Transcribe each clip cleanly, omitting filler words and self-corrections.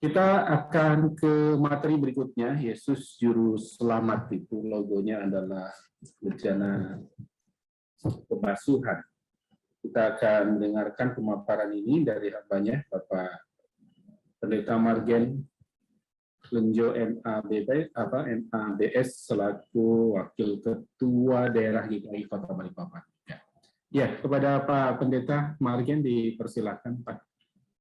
Kita akan ke materi berikutnya. Yesus Juru Selamat, itu logonya adalah bejana pembasuhan. Kita akan mendengarkan pemaparan ini dari hambanya, Bapak Pendeta Margen Lenjo MABS selaku Wakil Ketua Daerah GKI Kota Balikpapan. Ya, kepada Pak Pendeta Margen dipersilakan, Pak.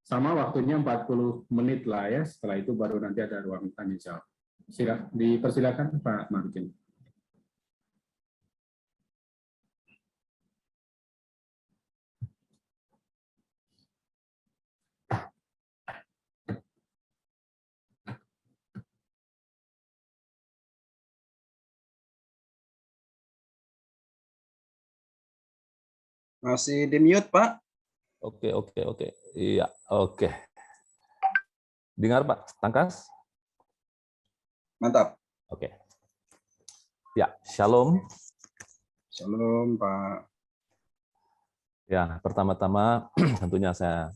Sama waktunya 40 menit lah ya, setelah itu baru nanti ada ruang tanya jawab. Dipersilakan Pak Margen. Masih di mute, Pak. Oke. Iya, oke. Dengar, Pak? Tangkas? Mantap. Oke. Ya, shalom. Shalom, Pak. Ya, pertama-tama tentunya saya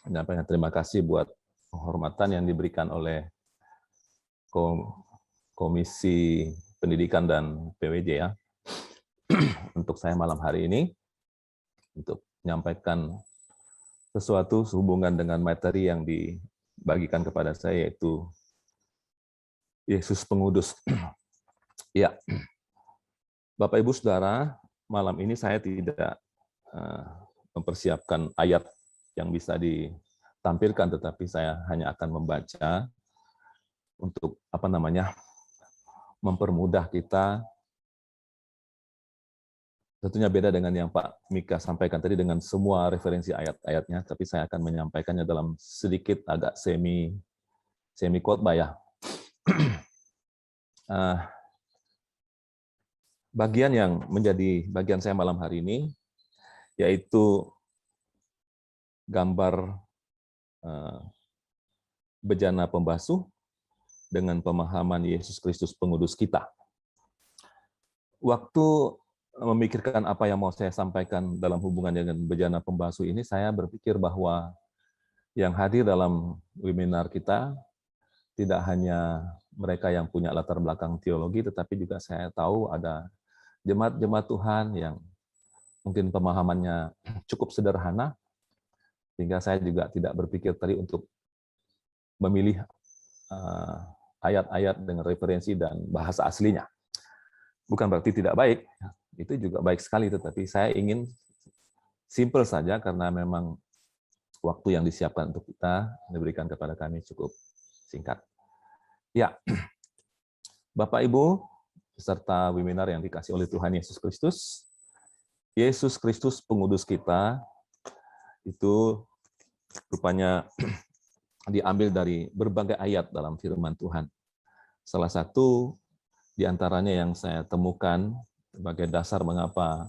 menyampaikan terima kasih buat penghormatan yang diberikan oleh Komisi Pendidikan dan PWJ ya untuk saya malam hari ini untuk menyampaikan sesuatu sehubungan dengan materi yang dibagikan kepada saya, yaitu Yesus Pengudus. Ya, Bapak Ibu Saudara, malam ini saya tidak mempersiapkan ayat yang bisa ditampilkan, tetapi saya hanya akan membaca untuk mempermudah kita. Tentunya beda dengan yang Pak Mika sampaikan tadi dengan semua referensi ayat-ayatnya, tapi saya akan menyampaikannya dalam sedikit agak semi khotbah ya. Bagian yang menjadi bagian saya malam hari ini yaitu gambar bejana pembasuh dengan pemahaman Yesus Kristus Pengudus kita. Waktu memikirkan apa yang mau saya sampaikan dalam hubungan dengan bejana pembasuh ini, saya berpikir bahwa yang hadir dalam webinar kita tidak hanya mereka yang punya latar belakang teologi, tetapi juga saya tahu ada jemaat-jemaat Tuhan yang mungkin pemahamannya cukup sederhana, sehingga saya juga tidak berpikir tadi untuk memilih ayat-ayat dengan referensi dan bahasa aslinya. Bukan berarti tidak baik, itu juga baik sekali, tetapi saya ingin simple saja karena memang waktu yang disiapkan untuk kita diberikan kepada kami cukup singkat. Ya, Bapak Ibu, peserta webinar yang dikasih oleh Tuhan Yesus Kristus, Yesus Kristus Pengudus kita, itu rupanya diambil dari berbagai ayat dalam firman Tuhan. Salah satu di antaranya yang saya temukan sebagai dasar mengapa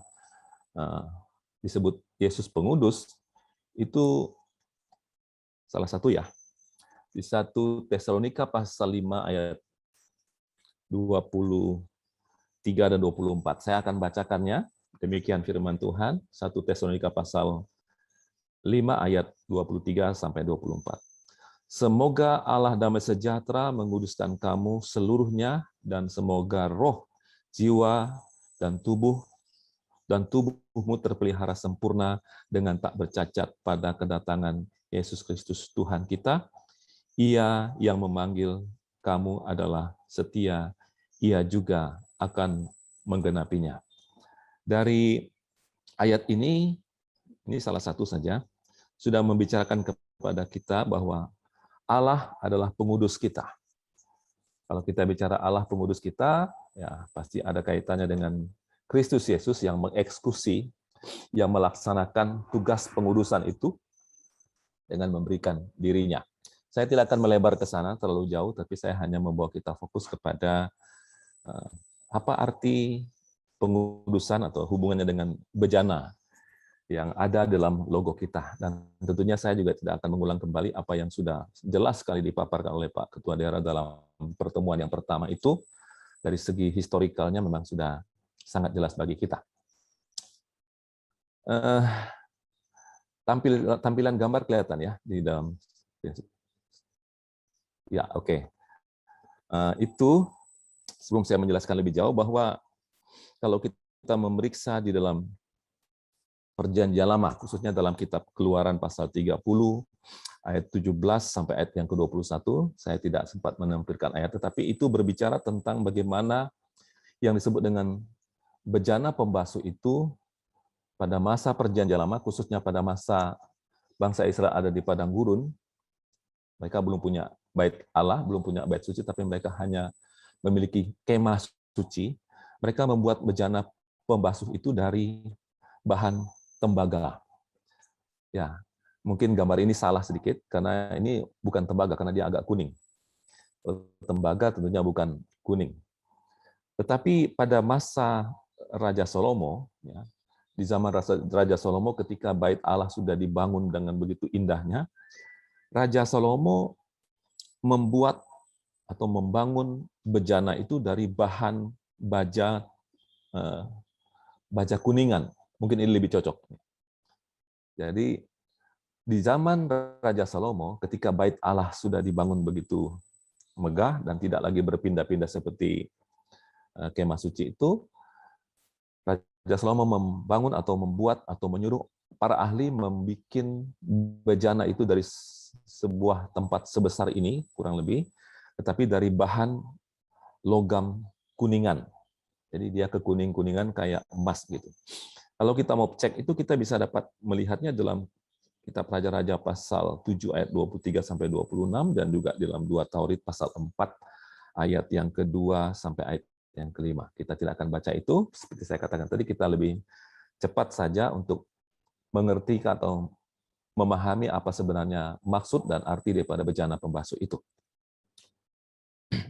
disebut Yesus Pengudus, itu salah satu ya, di 1 Tesalonika pasal 5 ayat 23 dan 24. Saya akan bacakannya, demikian firman Tuhan, 1 Tesalonika pasal 5 ayat 23 sampai 24. Semoga Allah damai sejahtera menguduskan kamu seluruhnya, dan semoga roh, jiwa, dan tubuhmu terpelihara sempurna dengan tak bercacat pada kedatangan Yesus Kristus Tuhan kita. Ia yang memanggil kamu adalah setia, ia juga akan menggenapinya. Dari ayat ini salah satu saja, sudah membicarakan kepada kita bahwa Allah adalah pengudus kita. Kalau kita bicara Allah pengudus kita, ya pasti ada kaitannya dengan Kristus Yesus yang mengeksekusi, yang melaksanakan tugas pengudusan itu dengan memberikan dirinya. Saya tidak akan melebar ke sana terlalu jauh, tapi saya hanya membawa kita fokus kepada apa arti pengudusan atau hubungannya dengan bejana yang ada dalam logo kita. Dan tentunya saya juga tidak akan mengulang kembali apa yang sudah jelas sekali dipaparkan oleh Pak Ketua Daerah dalam pertemuan yang pertama itu. Dari segi historikalnya memang sudah sangat jelas bagi kita. Tampilan gambar kelihatan ya di dalam. Ya, oke. Itu sebelum saya menjelaskan lebih jauh bahwa kalau kita memeriksa di dalam Perjanjian Lama, khususnya dalam kitab Keluaran pasal 30, ayat 17 sampai ayat yang ke-21, saya tidak sempat menampilkan ayat, tetapi itu berbicara tentang bagaimana yang disebut dengan bejana pembasuh itu pada masa Perjanjian Lama, khususnya pada masa bangsa Israel ada di padang gurun. Mereka belum punya bait Allah, belum punya bait suci, tapi mereka hanya memiliki kemah suci. Mereka membuat bejana pembasuh itu dari bahan tembaga. Ya, mungkin gambar ini salah sedikit karena ini bukan tembaga karena dia agak kuning. Tembaga tentunya bukan kuning. Tetapi pada masa Raja Salomo, ya, di zaman Raja Salomo ketika bait Allah sudah dibangun dengan begitu indahnya, Raja Salomo membuat atau membangun bejana itu dari bahan baja baja kuningan. Mungkin ini lebih cocok. Jadi di zaman Raja Salomo, ketika bait Allah sudah dibangun begitu megah dan tidak lagi berpindah-pindah seperti kemah suci itu, Raja Salomo membangun atau membuat atau menyuruh para ahli membuat bejana itu dari sebuah tempat sebesar ini, kurang lebih, tetapi dari bahan logam kuningan. Jadi dia kekuning-kuningan kayak emas gitu. Kalau kita mau cek itu kita bisa dapat melihatnya dalam kitab Raja-Raja pasal 7 ayat 23 sampai 26 dan juga dalam 2 Taurat pasal 4 ayat yang kedua sampai ayat yang kelima. Kita tidak akan baca itu, seperti saya katakan tadi kita lebih cepat saja untuk mengerti atau memahami apa sebenarnya maksud dan arti daripada bejana pembasuh itu.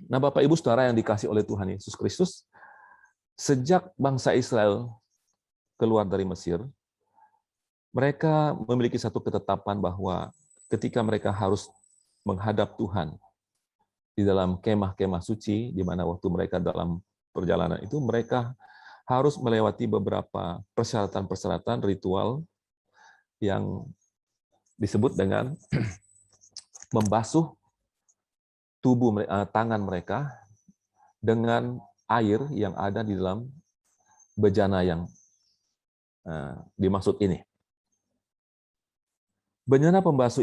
Nah, Bapak Ibu Saudara yang dikasih oleh Tuhan Yesus Kristus, sejak bangsa Israel keluar dari Mesir, mereka memiliki satu ketetapan bahwa ketika mereka harus menghadap Tuhan di dalam kemah-kemah suci, di mana waktu mereka dalam perjalanan itu, mereka harus melewati beberapa persyaratan-persyaratan ritual yang disebut dengan membasuh tubuh tangan mereka dengan air yang ada di dalam bejana yang dimaksud ini. Bejana pembasuh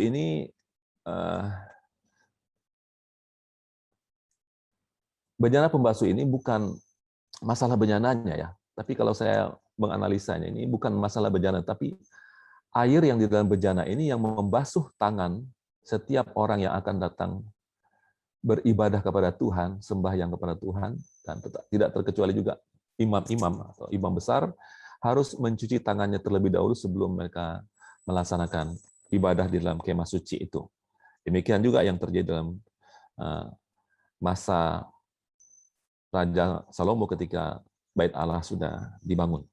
ini bukan masalah bejananya ya, tapi kalau saya menganalisanya ini bukan masalah bejana, tapi air yang di dalam bejana ini yang membasuh tangan setiap orang yang akan datang beribadah kepada Tuhan, sembahyang kepada Tuhan, dan tidak terkecuali juga imam-imam atau imam besar harus mencuci tangannya terlebih dahulu sebelum mereka melaksanakan ibadah di dalam kemah suci itu. Demikian juga yang terjadi dalam masa Raja Salomo ketika bait Allah sudah dibangun.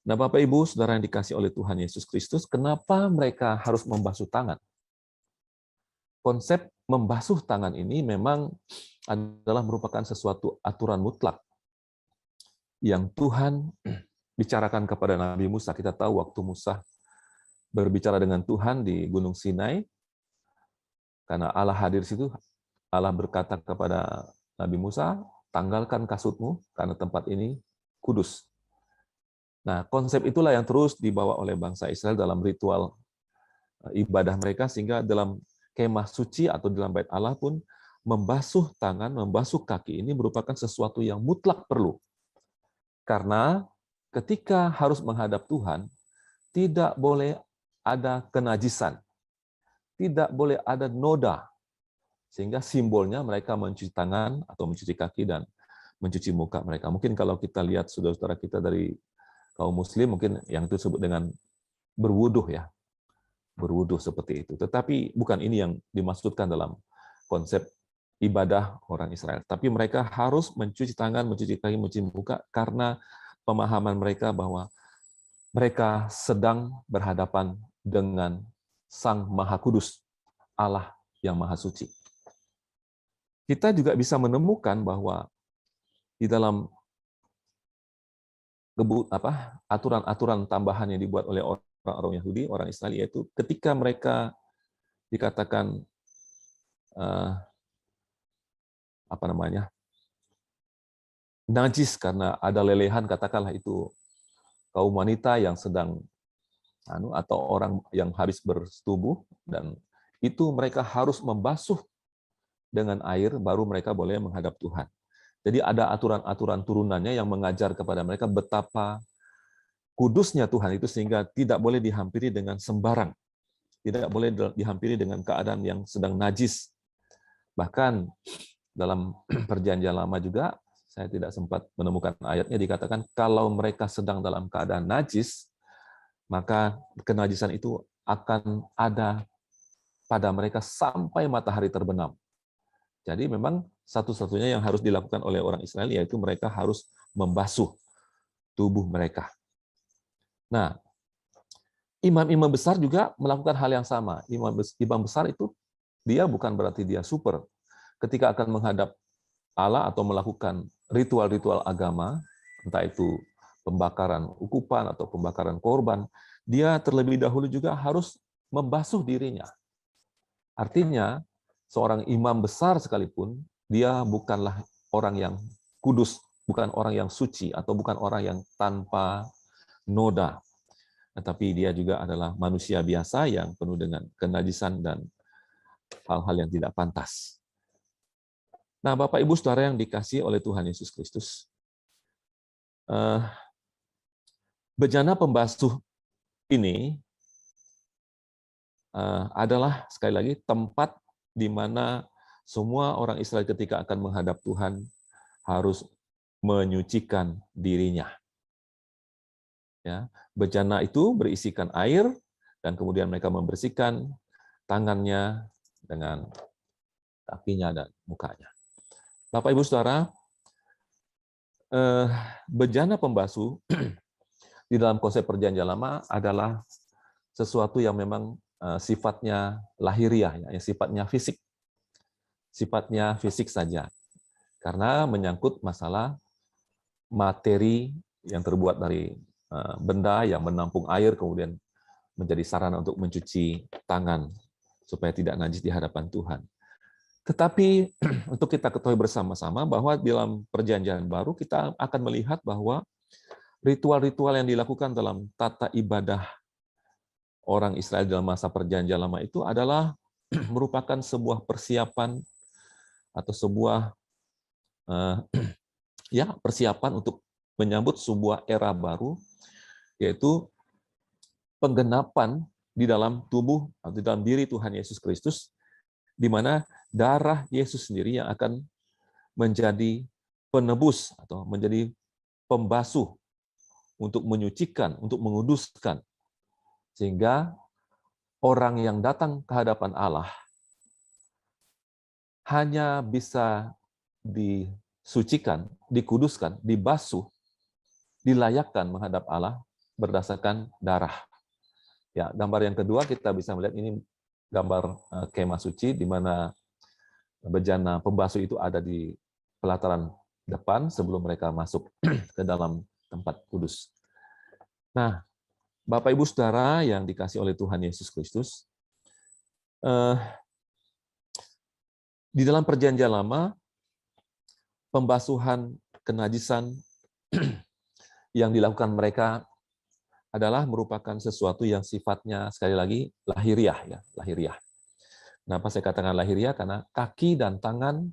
Nah, Bapak Ibu, Saudara yang dikasih oleh Tuhan Yesus Kristus, kenapa mereka harus membasuh tangan? Konsep membasuh tangan ini memang adalah merupakan sesuatu aturan mutlak yang Tuhan bicarakan kepada Nabi Musa. Kita tahu waktu Musa berbicara dengan Tuhan di Gunung Sinai, karena Allah hadir di situ, Allah berkata kepada Nabi Musa, tanggalkan kasutmu, karena tempat ini kudus. Nah, konsep itulah yang terus dibawa oleh bangsa Israel dalam ritual ibadah mereka, sehingga dalam kemah suci atau dalam bait Allah pun membasuh tangan, membasuh kaki ini merupakan sesuatu yang mutlak perlu. Karena ketika harus menghadap Tuhan, tidak boleh ada kenajisan, tidak boleh ada noda, sehingga simbolnya mereka mencuci tangan atau mencuci kaki dan mencuci muka mereka. Mungkin kalau kita lihat saudara-saudara kita dari kaum muslim, mungkin yang itu disebut dengan berwuduh ya, berwuduh seperti itu. Tetapi bukan ini yang dimaksudkan dalam konsep ibadah orang Israel. Tapi mereka harus mencuci tangan, mencuci kaki, mencuci muka karena pemahaman mereka bahwa mereka sedang berhadapan dengan Sang Maha Kudus, Allah yang Maha Suci. Kita juga bisa menemukan bahwa di dalam aturan-aturan tambahan yang dibuat oleh orang-orang Yahudi, orang Israel, yaitu ketika mereka dikatakan najis karena ada lelehan, katakanlah itu kaum wanita yang sedang atau orang yang habis bersetubuh, dan itu mereka harus membasuh dengan air baru mereka boleh menghadap Tuhan. Jadi ada aturan-aturan turunannya yang mengajar kepada mereka betapa kudusnya Tuhan itu, sehingga tidak boleh dihampiri dengan sembarang. Tidak boleh dihampiri dengan keadaan yang sedang najis. Bahkan dalam Perjanjian Lama juga, saya tidak sempat menemukan ayatnya, dikatakan kalau mereka sedang dalam keadaan najis, maka kenajisan itu akan ada pada mereka sampai matahari terbenam. Jadi memang satu-satunya yang harus dilakukan oleh orang Israel yaitu mereka harus membasuh tubuh mereka. Nah, imam-imam besar juga melakukan hal yang sama. Imam besar itu dia bukan berarti dia super. Ketika akan menghadap Allah atau melakukan ritual-ritual agama, entah itu pembakaran ukupan atau pembakaran korban, dia terlebih dahulu juga harus membasuh dirinya. Artinya, seorang imam besar sekalipun, dia bukanlah orang yang kudus, bukan orang yang suci, atau bukan orang yang tanpa noda. Tetapi dia juga adalah manusia biasa yang penuh dengan kenajisan dan hal-hal yang tidak pantas. Nah, Bapak Ibu Saudara yang dikasihi oleh Tuhan Yesus Kristus, bejana pembasuh ini adalah sekali lagi tempat di mana semua orang Israel ketika akan menghadap Tuhan harus menyucikan dirinya. Ya, bejana itu berisikan air dan kemudian mereka membersihkan tangannya dengan kakinya dan mukanya. Bapak Ibu Saudara, bejana pembasuh di dalam konsep Perjanjian Lama adalah sesuatu yang memang sifatnya lahiriah, ya, sifatnya fisik saja, karena menyangkut masalah materi yang terbuat dari benda yang menampung air kemudian menjadi sarana untuk mencuci tangan supaya tidak najis di hadapan Tuhan. Tetapi untuk kita ketahui bersama-sama bahwa dalam Perjanjian Baru kita akan melihat bahwa ritual-ritual yang dilakukan dalam tata ibadah orang Israel dalam masa Perjanjian Lama itu adalah merupakan sebuah persiapan atau sebuah persiapan untuk menyambut sebuah era baru, yaitu penggenapan di dalam tubuh atau di dalam diri Tuhan Yesus Kristus, di mana darah Yesus sendiri yang akan menjadi penebus atau menjadi pembasuh untuk menyucikan, untuk menguduskan, sehingga orang yang datang ke hadapan Allah hanya bisa disucikan, dikuduskan, dibasuh, dilayakkan menghadap Allah berdasarkan darah. Ya, gambar yang kedua kita bisa melihat ini gambar kemah suci di mana bejana pembasuh itu ada di pelataran depan sebelum mereka masuk ke dalam tempat kudus. Nah, Bapak Ibu Saudara yang dikasihi oleh Tuhan Yesus Kristus, di dalam Perjanjian Lama, pembasuhan kenajisan yang dilakukan mereka adalah merupakan sesuatu yang sifatnya sekali lagi lahiriah, ya, lahiriah. Kenapa saya katakan lahiriah? Karena kaki dan tangan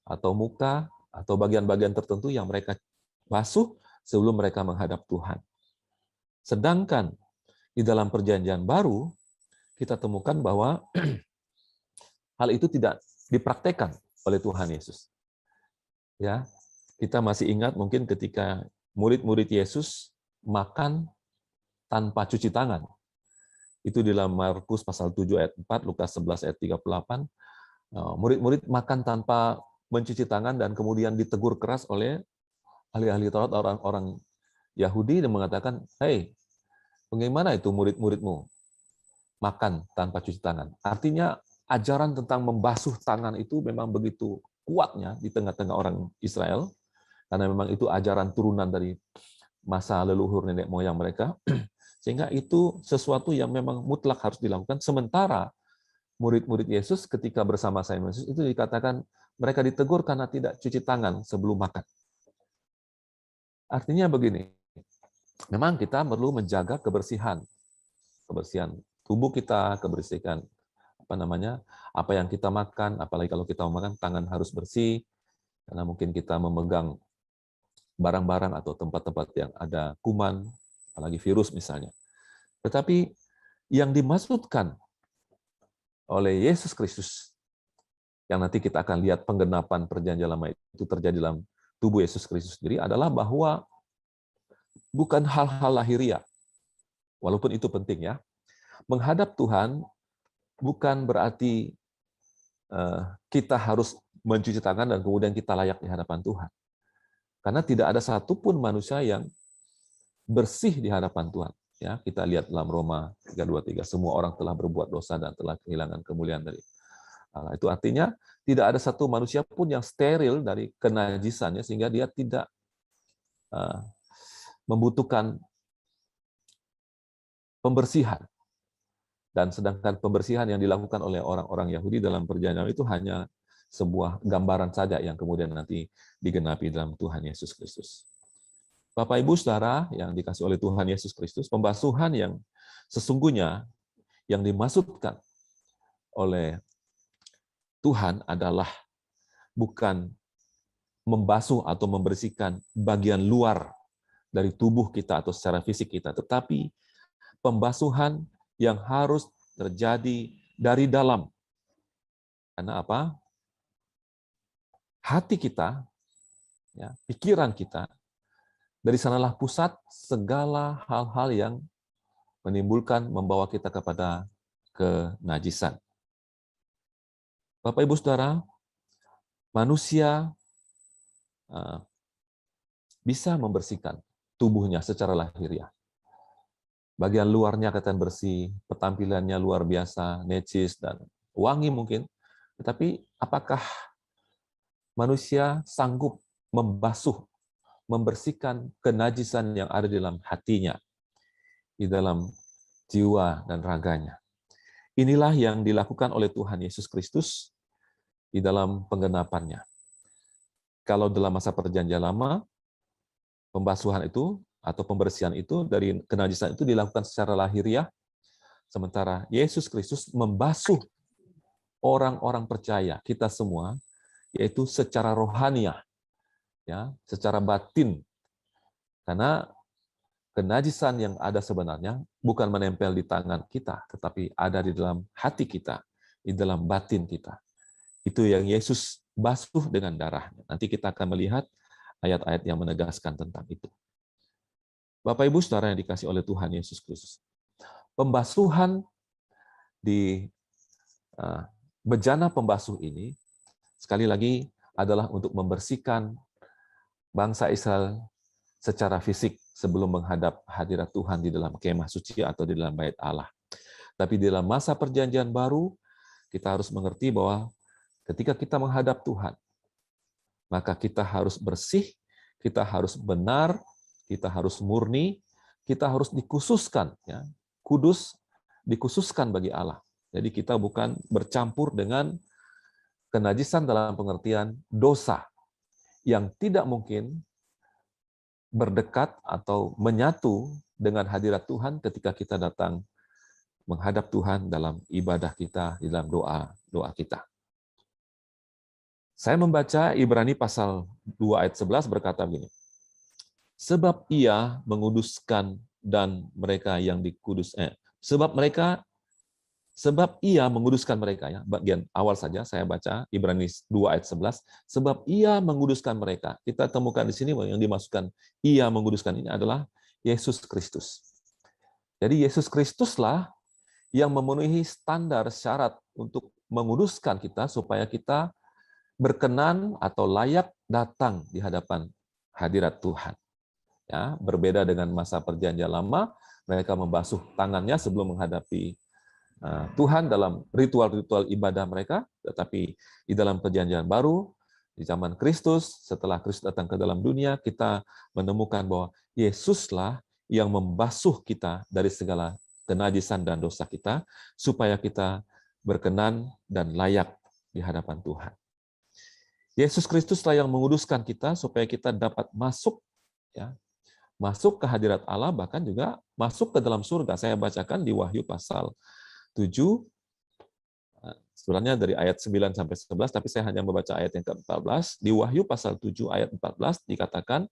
atau muka atau bagian-bagian tertentu yang mereka basuh sebelum mereka menghadap Tuhan. Sedangkan di dalam Perjanjian Baru kita temukan bahwa hal itu tidak dipraktekkan oleh Tuhan Yesus. Ya, kita masih ingat mungkin ketika murid-murid Yesus makan tanpa cuci tangan. Itu di dalam Markus pasal 7 ayat 4, Lukas 11 ayat 38. Murid-murid makan tanpa mencuci tangan dan kemudian ditegur keras oleh ahli-ahli Taurat, orang-orang Yahudi, dan mengatakan, "Hei, bagaimana itu murid-muridmu makan tanpa cuci tangan?" Artinya ajaran tentang membasuh tangan itu memang begitu kuatnya di tengah-tengah orang Israel, karena memang itu ajaran turunan dari masa leluhur nenek moyang mereka, sehingga itu sesuatu yang memang mutlak harus dilakukan. Sementara murid-murid Yesus ketika bersama Simon Yesus itu dikatakan mereka ditegur karena tidak cuci tangan sebelum makan. Artinya begini, memang kita perlu menjaga kebersihan tubuh kita, kebersihan apa yang kita makan, apalagi kalau kita mau makan, tangan harus bersih, karena mungkin kita memegang barang-barang atau tempat-tempat yang ada kuman, apalagi virus misalnya. Tetapi yang dimaksudkan oleh Yesus Kristus, yang nanti kita akan lihat penggenapan perjanjian lama itu terjadi dalam tubuh Yesus Kristus sendiri, adalah bahwa bukan hal-hal lahiriah, walaupun itu penting ya. Menghadap Tuhan bukan berarti kita harus mencuci tangan dan kemudian kita layak di hadapan Tuhan. Karena tidak ada satupun manusia yang bersih di hadapan Tuhan. Ya, kita lihat dalam Roma 3:23, semua orang telah berbuat dosa dan telah kehilangan kemuliaan dari Allah. Itu artinya tidak ada satu manusia pun yang steril dari kenajisannya sehingga dia tidak membutuhkan pembersihan. Dan sedangkan pembersihan yang dilakukan oleh orang-orang Yahudi dalam perjanjian itu hanya sebuah gambaran saja yang kemudian nanti digenapi dalam Tuhan Yesus Kristus. Bapak, Ibu, Saudara yang dikasih oleh Tuhan Yesus Kristus, pembasuhan yang sesungguhnya yang dimaksudkan oleh Tuhan adalah bukan membasuh atau membersihkan bagian luar dari tubuh kita atau secara fisik kita, tetapi pembasuhan yang harus terjadi dari dalam. Karena apa? Hati kita, ya, pikiran kita, dari sanalah pusat segala hal-hal yang menimbulkan, membawa kita kepada kenajisan. Bapak, Ibu, Saudara, manusia bisa membersihkan tubuhnya secara lahiriah. Bagian luarnya kelihatan bersih, penampilannya luar biasa, necis, dan wangi mungkin. Tetapi apakah manusia sanggup membasuh, membersihkan kenajisan yang ada di dalam hatinya, di dalam jiwa dan raganya? Inilah yang dilakukan oleh Tuhan Yesus Kristus di dalam penggenapannya. Kalau dalam masa perjanjian lama, pembasuhan itu atau pembersihan itu dari kenajisan itu dilakukan secara lahiriah, sementara Yesus Kristus membasuh orang-orang percaya, kita semua, yaitu secara rohaniah, ya, secara batin. Karena kenajisan yang ada sebenarnya bukan menempel di tangan kita, tetapi ada di dalam hati kita, di dalam batin kita. Itu yang Yesus basuh dengan darahnya. Nanti kita akan melihat ayat-ayat yang menegaskan tentang itu. Bapak, Ibu, Saudara yang dikasih oleh Tuhan Yesus Kristus, pembasuhan di bejana pembasuh ini, sekali lagi, adalah untuk membersihkan bangsa Israel secara fisik sebelum menghadap hadirat Tuhan di dalam kemah suci atau di dalam bait Allah. Tapi di dalam masa perjanjian baru, kita harus mengerti bahwa ketika kita menghadap Tuhan, maka kita harus bersih, kita harus benar, kita harus murni, kita harus dikhususkan, ya, kudus, dikhususkan bagi Allah. Jadi kita bukan bercampur dengan kenajisan dalam pengertian dosa yang tidak mungkin berdekat atau menyatu dengan hadirat Tuhan ketika kita datang menghadap Tuhan dalam ibadah kita, di dalam doa kita. Saya membaca Ibrani pasal 2 ayat 11 berkata begini, sebab ia menguduskan dan mereka yang sebab ia menguduskan mereka, ya, bagian awal saja saya baca Ibrani 2 ayat 11, sebab ia menguduskan mereka. Kita temukan di sini yang dimaksudkan ia menguduskan ini adalah Yesus Kristus. Jadi Yesus Kristuslah yang memenuhi standar syarat untuk menguduskan kita supaya kita berkenan atau layak datang di hadapan hadirat Tuhan. Ya, berbeda dengan masa perjanjian lama, mereka membasuh tangannya sebelum menghadapi Tuhan dalam ritual-ritual ibadah mereka, tetapi di dalam perjanjian baru, di zaman Kristus, setelah Kristus datang ke dalam dunia, kita menemukan bahwa Yesuslah yang membasuh kita dari segala kenajisan dan dosa kita, supaya kita berkenan dan layak di hadapan Tuhan. Yesus Kristuslah yang menguduskan kita supaya kita dapat masuk, ya, masuk ke hadirat Allah, bahkan juga masuk ke dalam surga. Saya bacakan di Wahyu pasal 7, sebenarnya dari ayat 9 sampai 11, tapi saya hanya membaca ayat yang ke-14. Di Wahyu pasal 7 ayat 14 dikatakan,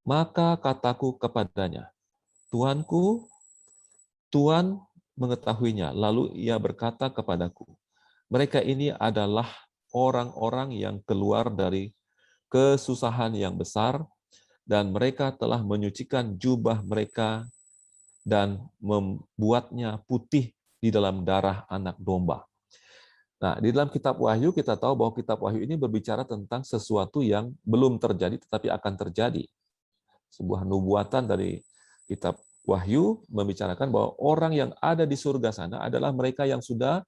maka kataku kepadanya, Tuanku, Tuhan mengetahuinya. Lalu ia berkata kepadaku, mereka ini adalah orang-orang yang keluar dari kesusahan yang besar, dan mereka telah menyucikan jubah mereka dan membuatnya putih di dalam darah anak domba. Nah, di dalam kitab Wahyu kita tahu bahwa kitab Wahyu ini berbicara tentang sesuatu yang belum terjadi tetapi akan terjadi. Sebuah nubuatan dari kitab Wahyu membicarakan bahwa orang yang ada di surga sana adalah mereka yang sudah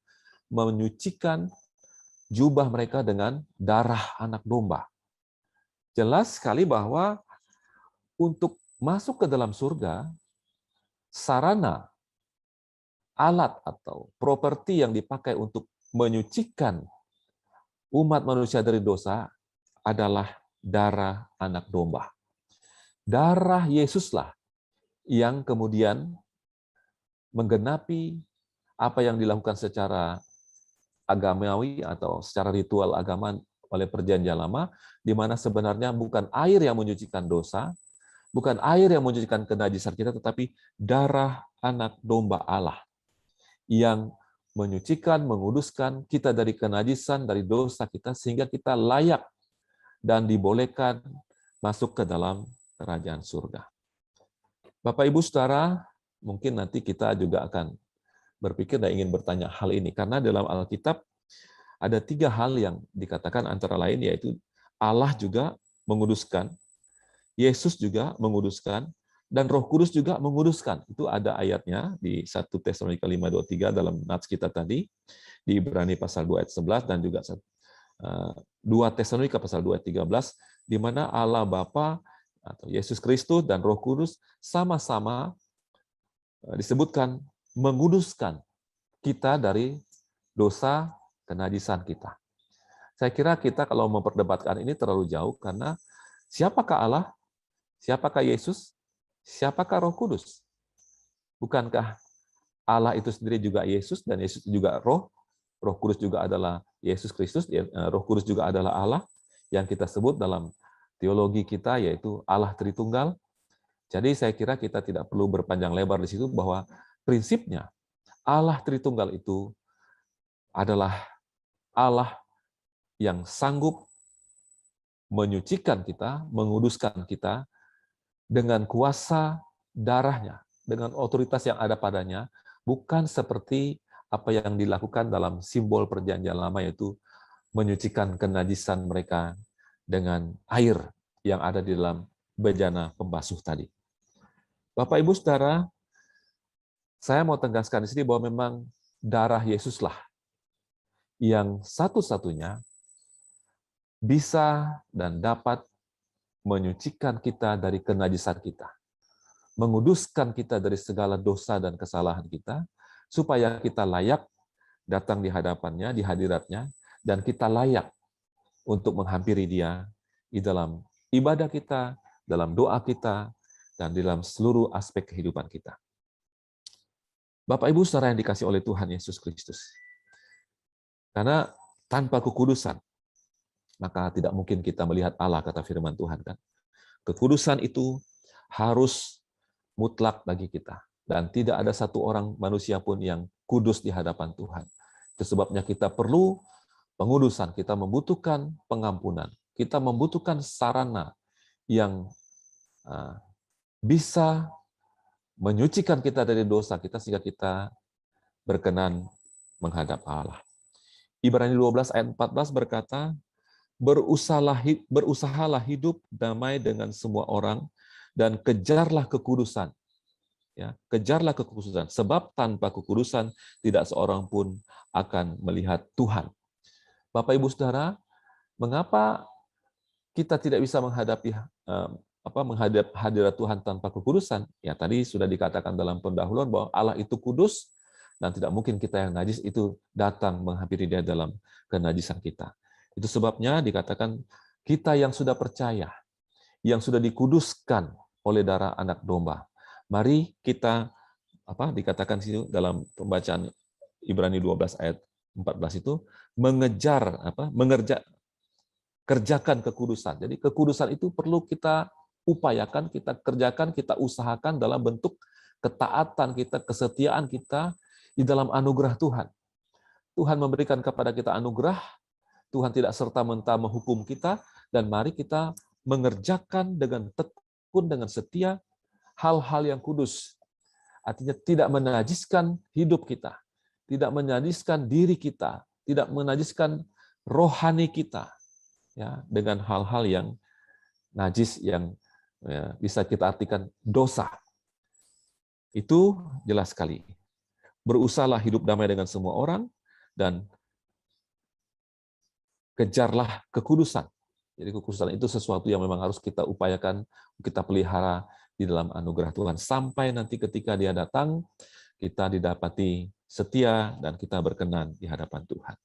menyucikan jubah mereka dengan darah anak domba. Jelas sekali bahwa untuk masuk ke dalam surga, sarana, alat atau properti yang dipakai untuk menyucikan umat manusia dari dosa adalah darah anak domba. Darah Yesuslah yang kemudian menggenapi apa yang dilakukan secara agamawi atau secara ritual agama oleh perjanjian lama, di mana sebenarnya bukan air yang menyucikan dosa, bukan air yang menyucikan kenajisan kita, tetapi darah anak domba Allah yang menyucikan, menguduskan kita dari kenajisan, dari dosa kita, sehingga kita layak dan dibolehkan masuk ke dalam kerajaan surga. Bapak, Ibu, Saudara, mungkin nanti kita juga akan berpikir dan ingin bertanya hal ini, karena dalam Alkitab ada 3 hal yang dikatakan antara lain, yaitu Allah juga menguduskan, Yesus juga menguduskan, dan Roh Kudus juga menguduskan. Itu ada ayatnya di 1 Tesalonika 5:23 dalam nats kita tadi, di Ibrani pasal 2 ayat 11, dan juga 2 Tesalonika pasal 2 ayat 13, di mana Allah Bapa atau Yesus Kristus dan Roh Kudus sama-sama disebutkan menguduskan kita dari dosa kenajisan kita. Saya kira kita kalau memperdebatkan ini terlalu jauh, karena siapakah Allah? Siapakah Yesus? Siapakah Roh Kudus? Bukankah Allah itu sendiri juga Yesus, dan Yesus juga Roh? Roh Kudus juga adalah Yesus Kristus, Roh Kudus juga adalah Allah, yang kita sebut dalam teologi kita yaitu Allah Tritunggal. Jadi saya kira kita tidak perlu berpanjang lebar di situ, bahwa prinsipnya Allah Tritunggal itu adalah Allah yang sanggup menyucikan kita, menguduskan kita dengan kuasa darahnya, dengan otoritas yang ada padanya, bukan seperti apa yang dilakukan dalam simbol perjanjian lama, yaitu menyucikan kenajisan mereka dengan air yang ada di dalam bejana pembasuh tadi. Bapak, Ibu, Saudara, saya mau tegaskan di sini bahwa memang darah Yesuslah yang satu-satunya bisa dan dapat menyucikan kita dari kenajisan kita, menguduskan kita dari segala dosa dan kesalahan kita, supaya kita layak datang di hadapannya, di hadiratnya, dan kita layak untuk menghampiri Dia di dalam ibadah kita, dalam doa kita, dan dalam seluruh aspek kehidupan kita. Bapak, Ibu, Saudara yang dikasihi oleh Tuhan Yesus Kristus, karena tanpa kekudusan, maka tidak mungkin kita melihat Allah, kata firman Tuhan, kan? Kekudusan itu harus mutlak bagi kita, dan tidak ada satu orang manusia pun yang kudus di hadapan Tuhan. Itu sebabnya kita perlu pengudusan, kita membutuhkan pengampunan, kita membutuhkan sarana yang bisa menyucikan kita dari dosa kita, sehingga kita berkenan menghadap Allah. Ibrani 12 ayat 14 berkata, berusahalah hidup damai dengan semua orang, dan kejarlah kekudusan. Ya, kejarlah kekudusan, sebab tanpa kekudusan tidak seorang pun akan melihat Tuhan. Bapak, Ibu, Saudara, mengapa kita tidak bisa menghadap hadirat Tuhan tanpa kekudusan? Ya, tadi sudah dikatakan dalam pendahuluan bahwa Allah itu kudus, dan tidak mungkin kita yang najis itu datang menghampiri dia dalam kenajisan kita. Itu sebabnya dikatakan kita yang sudah percaya, yang sudah dikuduskan oleh darah anak domba. Mari kita dikatakan di situ dalam pembacaan Ibrani 12 ayat 14 itu kerjakan kekudusan. Jadi kekudusan itu perlu kita upayakan, kita kerjakan, kita usahakan dalam bentuk ketaatan kita, kesetiaan kita di dalam anugerah Tuhan. Tuhan memberikan kepada kita anugerah, Tuhan tidak serta-merta menghukum kita, dan mari kita mengerjakan dengan tekun, dengan setia, hal-hal yang kudus. Artinya tidak menajiskan hidup kita, tidak menajiskan diri kita, tidak menajiskan rohani kita, ya, dengan hal-hal yang najis yang bisa kita artikan dosa. Itu jelas sekali. Berusahalah hidup damai dengan semua orang dan kejarlah kekudusan. Jadi kekudusan itu sesuatu yang memang harus kita upayakan, kita pelihara di dalam anugerah Tuhan. Sampai nanti ketika Dia datang, kita didapati setia dan kita berkenan di hadapan Tuhan.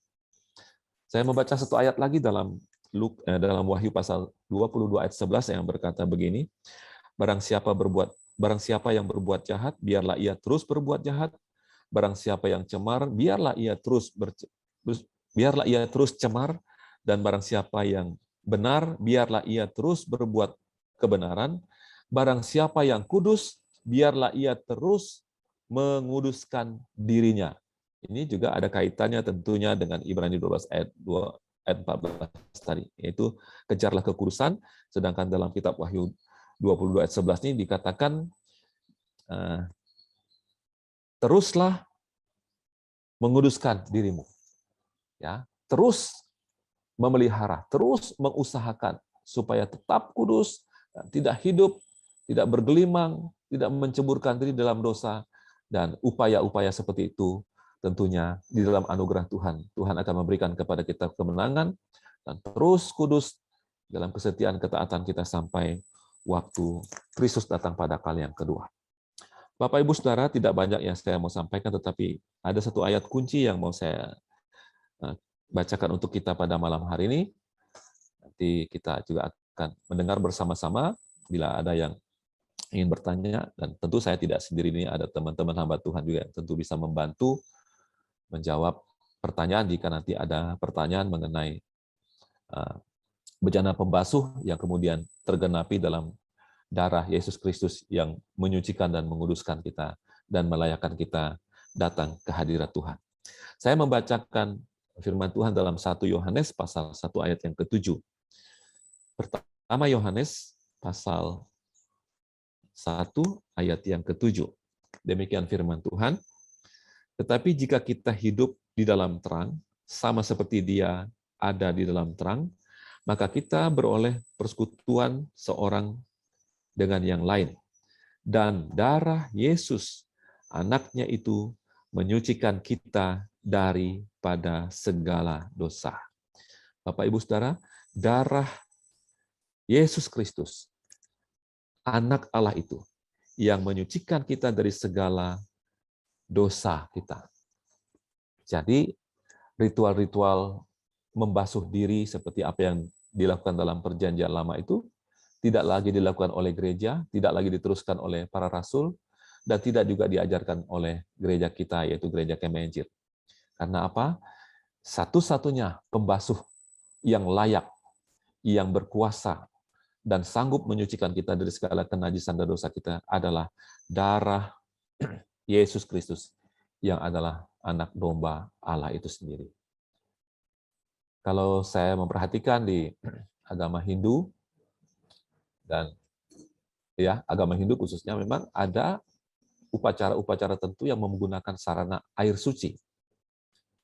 Saya membaca satu ayat lagi dalam Wahyu pasal 22 ayat 11 yang berkata begini, Barang siapa yang berbuat jahat, biarlah ia terus berbuat jahat. Barang siapa yang cemar, biarlah ia terus cemar. Dan barang siapa yang benar, biarlah ia terus berbuat kebenaran. Barang siapa yang kudus, biarlah ia terus menguduskan dirinya. Ini juga ada kaitannya tentunya dengan Ibrani 12 ayat 14 tadi, yaitu kejarlah kekudusan, sedangkan dalam kitab Wahyu 22 ayat 11 ini dikatakan teruslah menguduskan dirimu. Ya, terus memelihara, terus mengusahakan supaya tetap kudus, tidak hidup, tidak bergelimang, tidak menceburkan diri dalam dosa, dan upaya-upaya seperti itu tentunya di dalam anugerah Tuhan. Tuhan akan memberikan kepada kita kemenangan dan terus kudus dalam kesetiaan ketaatan kita sampai waktu Kristus datang pada kali yang kedua. Bapak Ibu Saudara, tidak banyak yang saya mau sampaikan, tetapi ada satu ayat kunci yang mau saya bacakan untuk kita pada malam hari ini. Nanti kita juga akan mendengar bersama-sama bila ada yang ingin bertanya, dan tentu saya tidak sendiri ini, ada teman-teman hamba Tuhan juga yang tentu bisa membantu menjawab pertanyaan jika nanti ada pertanyaan mengenai bejana pembasuh yang kemudian tergenapi dalam darah Yesus Kristus yang menyucikan dan menguduskan kita dan melayakkan kita datang ke hadirat Tuhan. Saya membacakan firman Tuhan dalam 1 Yohanes pasal 1 ayat yang ke-7. Pertama Yohanes pasal 1 ayat yang ke-7. Demikian firman Tuhan. Tetapi jika kita hidup di dalam terang, sama seperti Dia ada di dalam terang, maka kita beroleh persekutuan seorang dengan yang lain. Dan darah Yesus, anaknya itu, menyucikan kita daripada segala dosa. Bapak, Ibu, Saudara, darah Yesus Kristus, anak Allah itu, yang menyucikan kita dari segala dosa kita. Jadi, ritual-ritual membasuh diri seperti apa yang dilakukan dalam perjanjian lama itu tidak lagi dilakukan oleh gereja, tidak lagi diteruskan oleh para rasul, dan tidak juga diajarkan oleh gereja kita, yaitu gereja Kemenjir. Karena apa? Satu-satunya pembasuh yang layak, yang berkuasa, dan sanggup menyucikan kita dari segala kenajisan dan dosa kita adalah darah Yesus Kristus, yang adalah anak domba Allah itu sendiri. Kalau saya memperhatikan di agama Hindu, dan ya agama Hindu khususnya memang ada upacara-upacara tertentu yang menggunakan sarana air suci.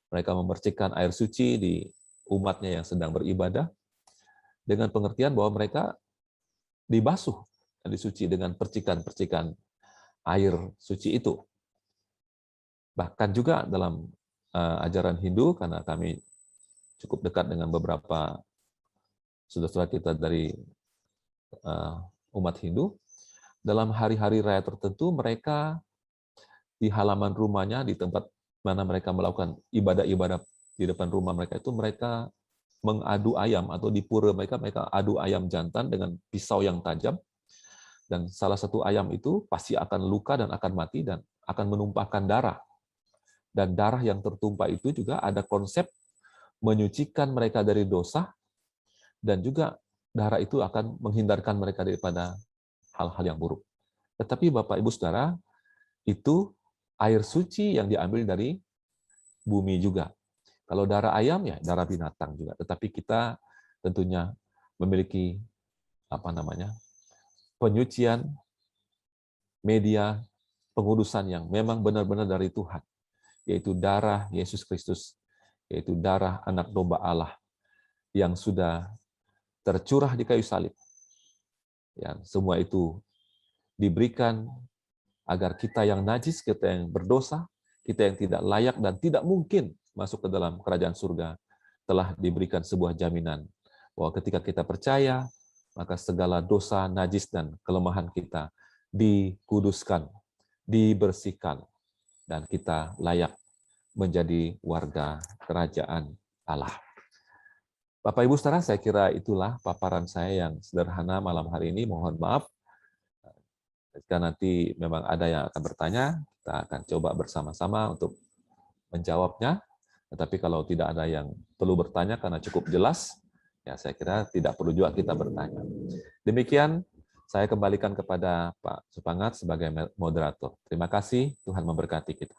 Mereka memercikkan air suci di umatnya yang sedang beribadah dengan pengertian bahwa mereka dibasuh dan disuci dengan percikan-percikan air suci itu. Bahkan juga dalam ajaran Hindu, karena kami cukup dekat dengan beberapa saudara-saudara kita dari umat Hindu, dalam hari-hari raya tertentu mereka di halaman rumahnya, di tempat mana mereka melakukan ibadah-ibadah di depan rumah mereka itu mereka mengadu ayam, atau di pura mereka adu ayam jantan dengan pisau yang tajam, dan salah satu ayam itu pasti akan luka dan akan mati dan akan menumpahkan darah. Dan darah yang tertumpah itu juga ada konsep menyucikan mereka dari dosa, dan juga darah itu akan menghindarkan mereka daripada hal-hal yang buruk. Tetapi Bapak Ibu Saudara, itu air suci yang diambil dari bumi juga. Kalau darah ayam ya darah binatang juga. Tetapi kita tentunya memiliki penyucian media pengudusan yang memang benar-benar dari Tuhan, yaitu darah Yesus Kristus, yaitu darah anak domba Allah yang sudah tercurah di kayu salib. Yang semua itu diberikan agar kita yang najis, kita yang berdosa, kita yang tidak layak dan tidak mungkin masuk ke dalam kerajaan surga, telah diberikan sebuah jaminan bahwa ketika kita percaya, maka segala dosa, najis, dan kelemahan kita dikuduskan, dibersihkan, dan kita layak menjadi warga kerajaan Allah. Bapak Ibu Saudara, saya kira itulah paparan saya yang sederhana malam hari ini. Mohon maaf jika nanti memang ada yang akan bertanya, kita akan coba bersama-sama untuk menjawabnya. Tetapi kalau tidak ada yang perlu bertanya karena cukup jelas, ya saya kira tidak perlu juga kita bertanya. Demikian, saya kembalikan kepada Pak Supangat sebagai moderator. Terima kasih, Tuhan memberkati kita.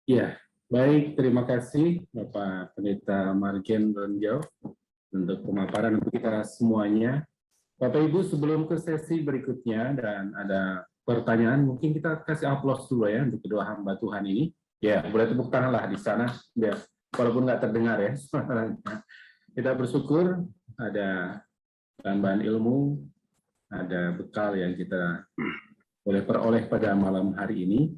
Ya, baik, terima kasih Bapak Pendeta Margen Ronjau untuk pemaparan untuk kita semuanya. Bapak Ibu, sebelum ke sesi berikutnya dan ada pertanyaan, mungkin kita kasih aplaus dulu ya untuk kedua hamba Tuhan ini. Ya, boleh tepuk tangan lah di sana, biar walaupun nggak terdengar ya suaranya. Kita bersyukur ada tambahan ilmu, ada bekal yang kita boleh peroleh pada malam hari ini.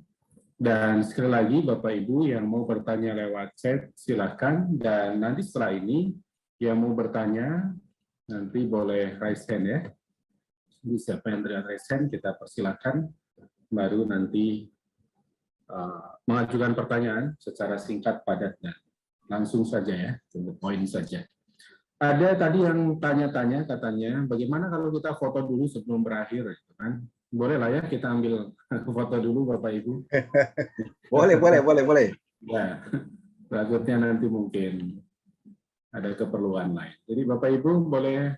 Dan sekali lagi Bapak Ibu yang mau bertanya lewat chat, silakan. Dan nanti setelah ini yang mau bertanya nanti boleh raise hand ya. Jadi siapa yang terlihat raise hand kita persilakan, baru nanti mengajukan pertanyaan secara singkat, padat, dan langsung saja ya, untuk poin saja. Ada tadi yang tanya-tanya katanya, bagaimana kalau kita foto dulu sebelum berakhir, gitu kan? Boleh lah ya kita ambil foto dulu Bapak Ibu. Boleh. Ya, berikutnya nanti mungkin ada keperluan lain. Jadi Bapak Ibu boleh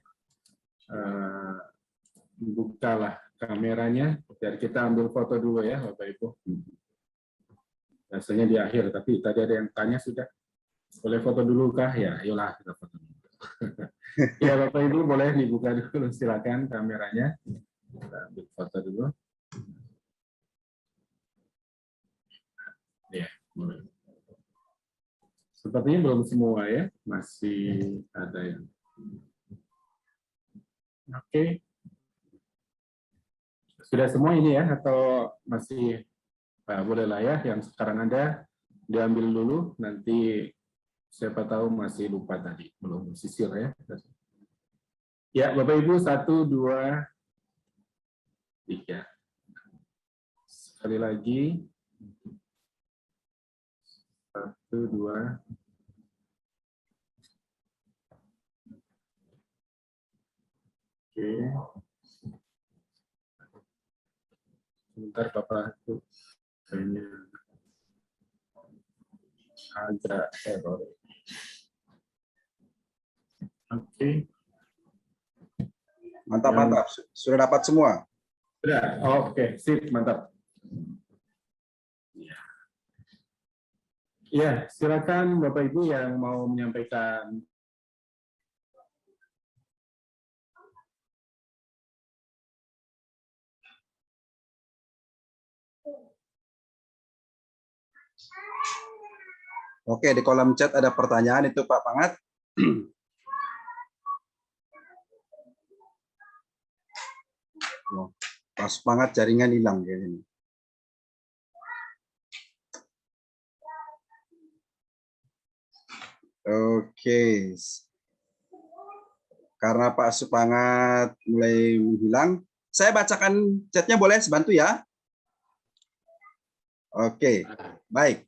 bukalah kameranya, biar kita ambil foto dulu ya Bapak Ibu. Biasanya di akhir, tapi tadi ada yang tanya sudah. Boleh foto dulu kah? Ya, ayolah kita foto dulu. Ya Bapak Ibu boleh dibuka dulu, silakan kameranya. Kita ambil foto dulu. Ya, boleh. Sepertinya belum semua ya, masih ada yang. Oke. Sudah semua ini ya, atau masih boleh lah ya, yang sekarang ada diambil dulu, nanti siapa tahu masih lupa tadi, belum sisir ya. Ya, Bapak Ibu, 1, 2, 3. Sekali lagi. 1, 2. Oke. Sebentar Bapak, itu kayaknya agak error. Oke. Mantap. Sudah dapat semua? Sudah, oke, sip, mantap. Ya, silakan Bapak Ibu yang mau menyampaikan. Oke, di kolom chat ada pertanyaan itu Pak Pangat. Pas Pangat jaringan hilang kayak ini. Oke. Karena Pak Supangat mulai menghilang, saya bacakan chatnya boleh, bantu ya. Oke, baik.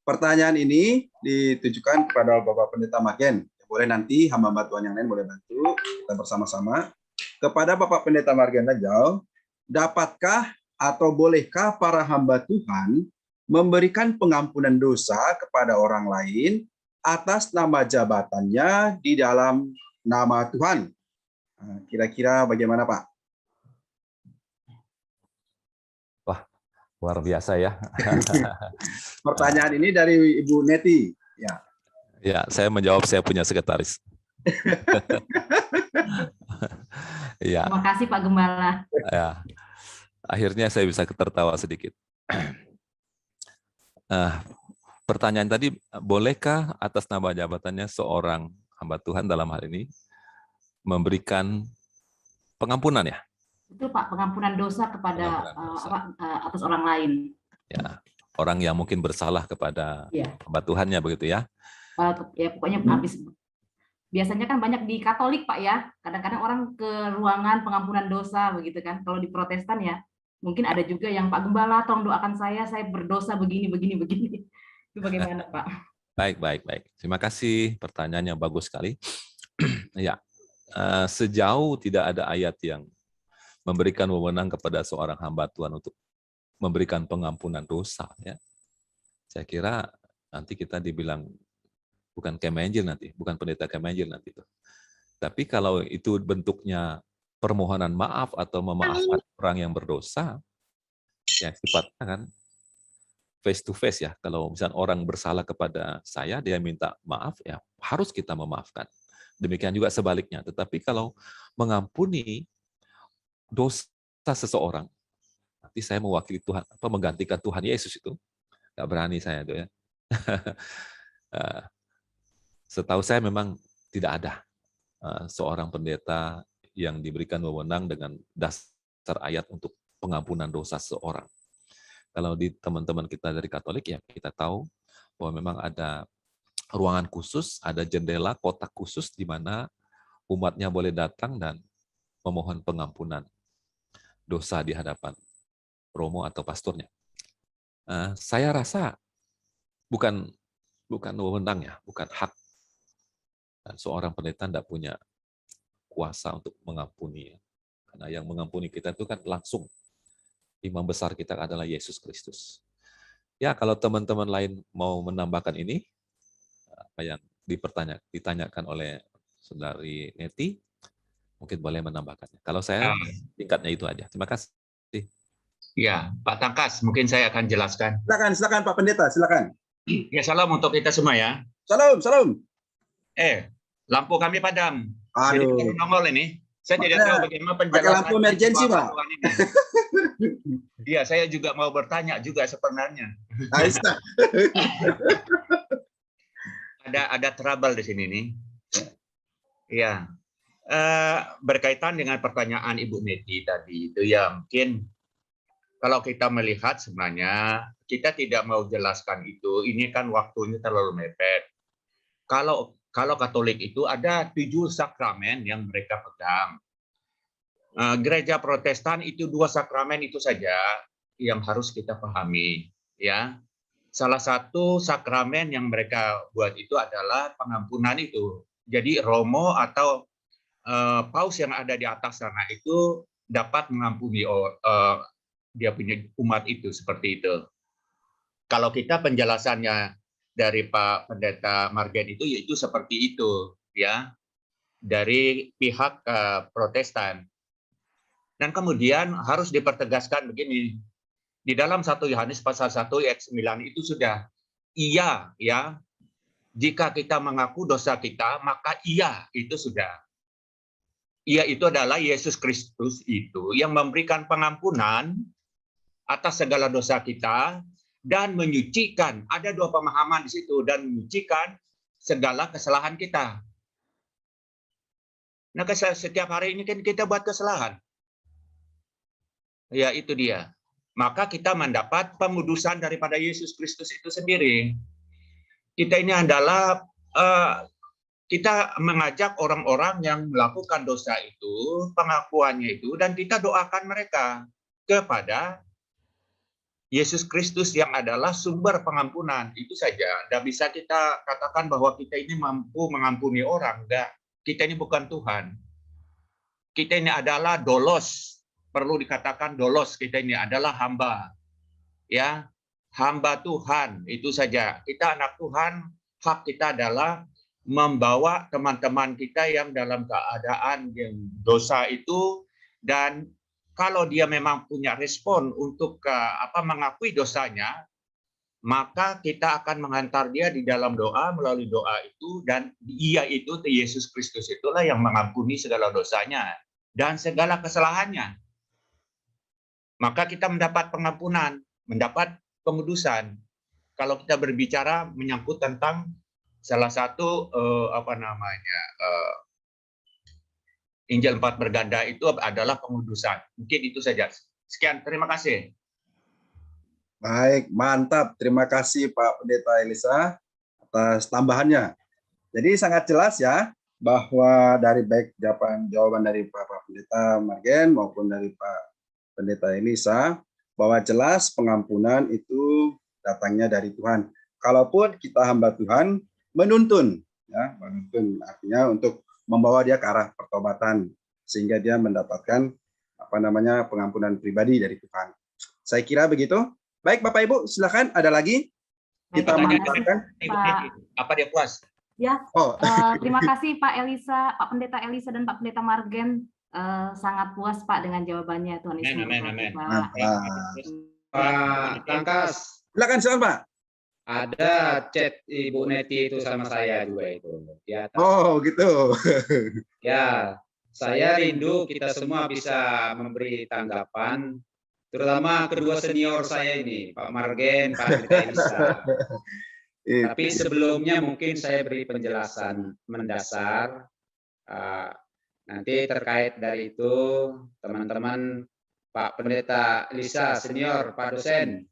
Pertanyaan ini ditujukan kepada Bapak Pendeta Margen. Boleh nanti hamba Tuhan yang lain boleh bantu kita bersama-sama. Kepada Bapak Pendeta Margen Rajau, dapatkah atau bolehkah para hamba Tuhan memberikan pengampunan dosa kepada orang lain atas nama jabatannya di dalam nama Tuhan? Kira-kira bagaimana, Pak? Wah, luar biasa ya. Pertanyaan ini dari Ibu Neti. Ya. Ya, saya menjawab, saya punya sekretaris. Ya. Terima kasih Pak Gembala. Ya. Akhirnya saya bisa tertawa sedikit. Pertanyaan tadi, bolehkah atas nama jabatannya seorang hamba Tuhan dalam hal ini memberikan pengampunan ya? Itu Pak, pengampunan dosa kepada atas orang lain. Ya, orang yang mungkin bersalah kepada hamba Tuhannya begitu ya? Ya pokoknya habis. Biasanya kan banyak di Katolik Pak ya. Kadang-kadang orang ke ruangan pengampunan dosa begitu kan. Kalau di Protestan ya, mungkin ada juga yang Pak Gembala tolong doakan saya berdosa begini. Itu bagaimana Pak? Baik. Terima kasih, pertanyaan yang bagus sekali. Ya, sejauh tidak ada ayat yang memberikan wewenang kepada seorang hamba Tuhan untuk memberikan pengampunan dosa, ya, saya kira nanti kita dibilang bukan kemenjil nanti, bukan pendeta kemenjil nanti itu. Tapi kalau itu bentuknya permohonan maaf atau memaafkan orang yang berdosa, ya sifatnya kan face to face ya. Kalau misalnya orang bersalah kepada saya, dia minta maaf, ya harus kita memaafkan. Demikian juga sebaliknya. Tetapi kalau mengampuni dosa seseorang, nanti saya mewakili Tuhan, menggantikan Tuhan Yesus itu, nggak berani saya itu ya. Setahu saya memang tidak ada seorang pendeta yang diberikan wewenang dengan dasar ayat untuk pengampunan dosa seseorang. Kalau di teman-teman kita dari Katolik ya kita tahu bahwa memang ada ruangan khusus, ada jendela, kotak khusus di mana umatnya boleh datang dan memohon pengampunan dosa di hadapan romo atau pastornya. Saya rasa bukan wewenang ya, bukan hak. Dan seorang pendeta tidak punya kuasa untuk mengampuni. Karena yang mengampuni kita itu kan langsung. Imam besar kita adalah Yesus Kristus. Ya, kalau teman-teman lain mau menambahkan ini, apa yang ditanyakan oleh Saudari Neti, mungkin boleh menambahkannya. Kalau saya, tingkatnya itu aja. Terima kasih. Ya, Pak Tangkas, mungkin saya akan jelaskan. Silakan Pak Pendeta, silakan. Ya, salam untuk kita semua ya. Salam. Lampu kami padam. Aduh. Jadi baru nongol ini. Saya tidak tahu bagaimana penjelasan. Pakai lampu emergency, Pak. Iya, saya juga mau bertanya juga sebenarnya. Ada trouble di sini nih. Iya. Berkaitan dengan pertanyaan Ibu Neti tadi itu ya mungkin kalau kita melihat sebenarnya kita tidak mau jelaskan itu. Ini kan waktunya terlalu mepet. Kalau Katolik itu ada 7 sakramen yang mereka pegang. Gereja Protestan itu 2 sakramen itu saja yang harus kita pahami. Ya, salah satu sakramen yang mereka buat itu adalah pengampunan itu. Jadi romo atau paus yang ada di atas sana itu dapat mengampuni dia punya umat itu seperti itu. Kalau kita penjelasannya dari Pak Pendeta Margen itu yaitu seperti itu ya dari pihak Protestan. Dan kemudian harus dipertegaskan begini. Di dalam 1 Yohanes pasal 1 ayat 9 itu sudah iya ya. Jika kita mengaku dosa kita, maka iya itu sudah. Iya itu adalah Yesus Kristus itu yang memberikan pengampunan atas segala dosa kita dan menyucikan, ada 2 pemahaman di situ, dan menyucikan segala kesalahan kita. Nah, setiap hari ini kan kita buat kesalahan. Ya, itu dia. Maka kita mendapat pengudusan daripada Yesus Kristus itu sendiri. Kita ini adalah, kita mengajak orang-orang yang melakukan dosa itu, pengakuannya itu, dan kita doakan mereka kepada Yesus Kristus yang adalah sumber pengampunan. Itu saja. Tidak bisa kita katakan bahwa kita ini mampu mengampuni orang. Enggak. Kita ini bukan Tuhan. Kita ini adalah dolos. Perlu dikatakan dolos. Kita ini adalah hamba. Ya, hamba Tuhan. Itu saja. Kita anak Tuhan. Hak kita adalah membawa teman-teman kita yang dalam keadaan yang dosa itu, dan kalau dia memang punya respon untuk mengakui dosanya, maka kita akan menghantar dia di dalam doa, melalui doa itu, dan ia itu, Yesus Kristus itulah yang mengampuni segala dosanya dan segala kesalahannya. Maka kita mendapat pengampunan, mendapat pengudusan. Kalau kita berbicara menyangkut tentang salah satu Injil 4 berganda itu adalah pengudusan. Mungkin itu saja. Sekian, terima kasih. Baik, mantap. Terima kasih Pak Pendeta Elisa atas tambahannya. Jadi sangat jelas ya, bahwa dari baik jawaban dari Pak Pendeta Margen maupun dari Pak Pendeta Elisa, bahwa jelas pengampunan itu datangnya dari Tuhan. Kalaupun kita hamba Tuhan, menuntun, ya, menuntun artinya untuk membawa dia ke arah pertobatan sehingga dia mendapatkan pengampunan pribadi dari Tuhan. Saya kira begitu. Baik Bapak Ibu, silakan ada lagi kita mengatakan apa dia puas? Ya. Terima kasih Pak Elisa, Pak Pendeta Elisa dan Pak Pendeta Margen, sangat puas Pak dengan jawabannya. Tuhan Yesus memberkati Pak. Pak Tangkas. Silakan Pak. Ada chat Ibu Neti itu sama saya juga itu. Ya, oh gitu. Ya, saya rindu kita semua bisa memberi tanggapan, terutama kedua senior saya ini, Pak Margen, Pak Elisa. Tapi sebelumnya mungkin saya beri penjelasan mendasar. Nanti terkait dari itu, teman-teman Pak Pendeta Elisa senior, Pak dosen.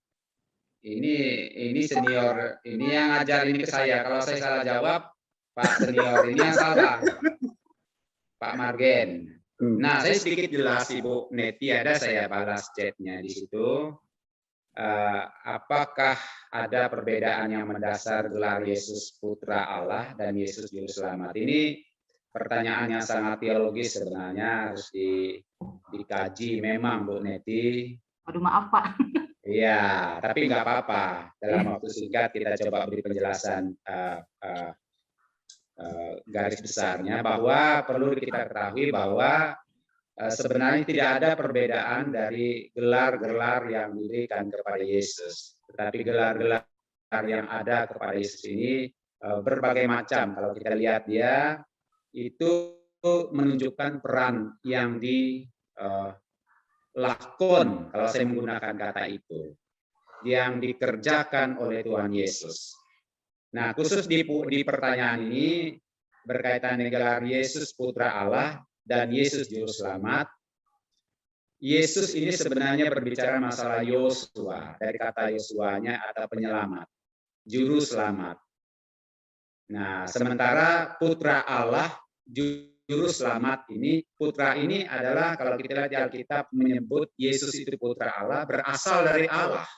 Ini senior, ini yang ngajar ini ke saya. Kalau saya salah jawab, Pak senior ini yang salah, Pak Margen. Nah, saya sedikit jelas Ibu Neti, ada saya balas chatnya di situ. Apakah ada perbedaan yang mendasar gelar Yesus Putra Allah dan Yesus Juru Selamat? Ini pertanyaan yang sangat teologis sebenarnya, harus dikaji memang Bu Neti. Aduh maaf Pak. Iya, tapi nggak apa-apa. Dalam waktu singkat kita coba beri penjelasan garis besarnya, bahwa perlu kita ketahui bahwa sebenarnya tidak ada perbedaan dari gelar-gelar yang diberikan kepada Yesus. Tetapi gelar-gelar yang ada kepada Yesus ini berbagai macam. Kalau kita lihat dia, itu menunjukkan peran yang lakon, kalau saya menggunakan kata itu, yang dikerjakan oleh Tuhan Yesus. Nah, khusus di pertanyaan ini berkaitan dengan gelar Yesus Putra Allah dan Yesus Juru Selamat. Yesus ini sebenarnya berbicara masalah Yosua, dari kata Yosuanya atau penyelamat, Juru Selamat. Nah, sementara Putra Allah, Juru Selamat ini, Putra ini adalah, kalau kita lihat di Alkitab menyebut Yesus itu Putra Allah, berasal dari Allah.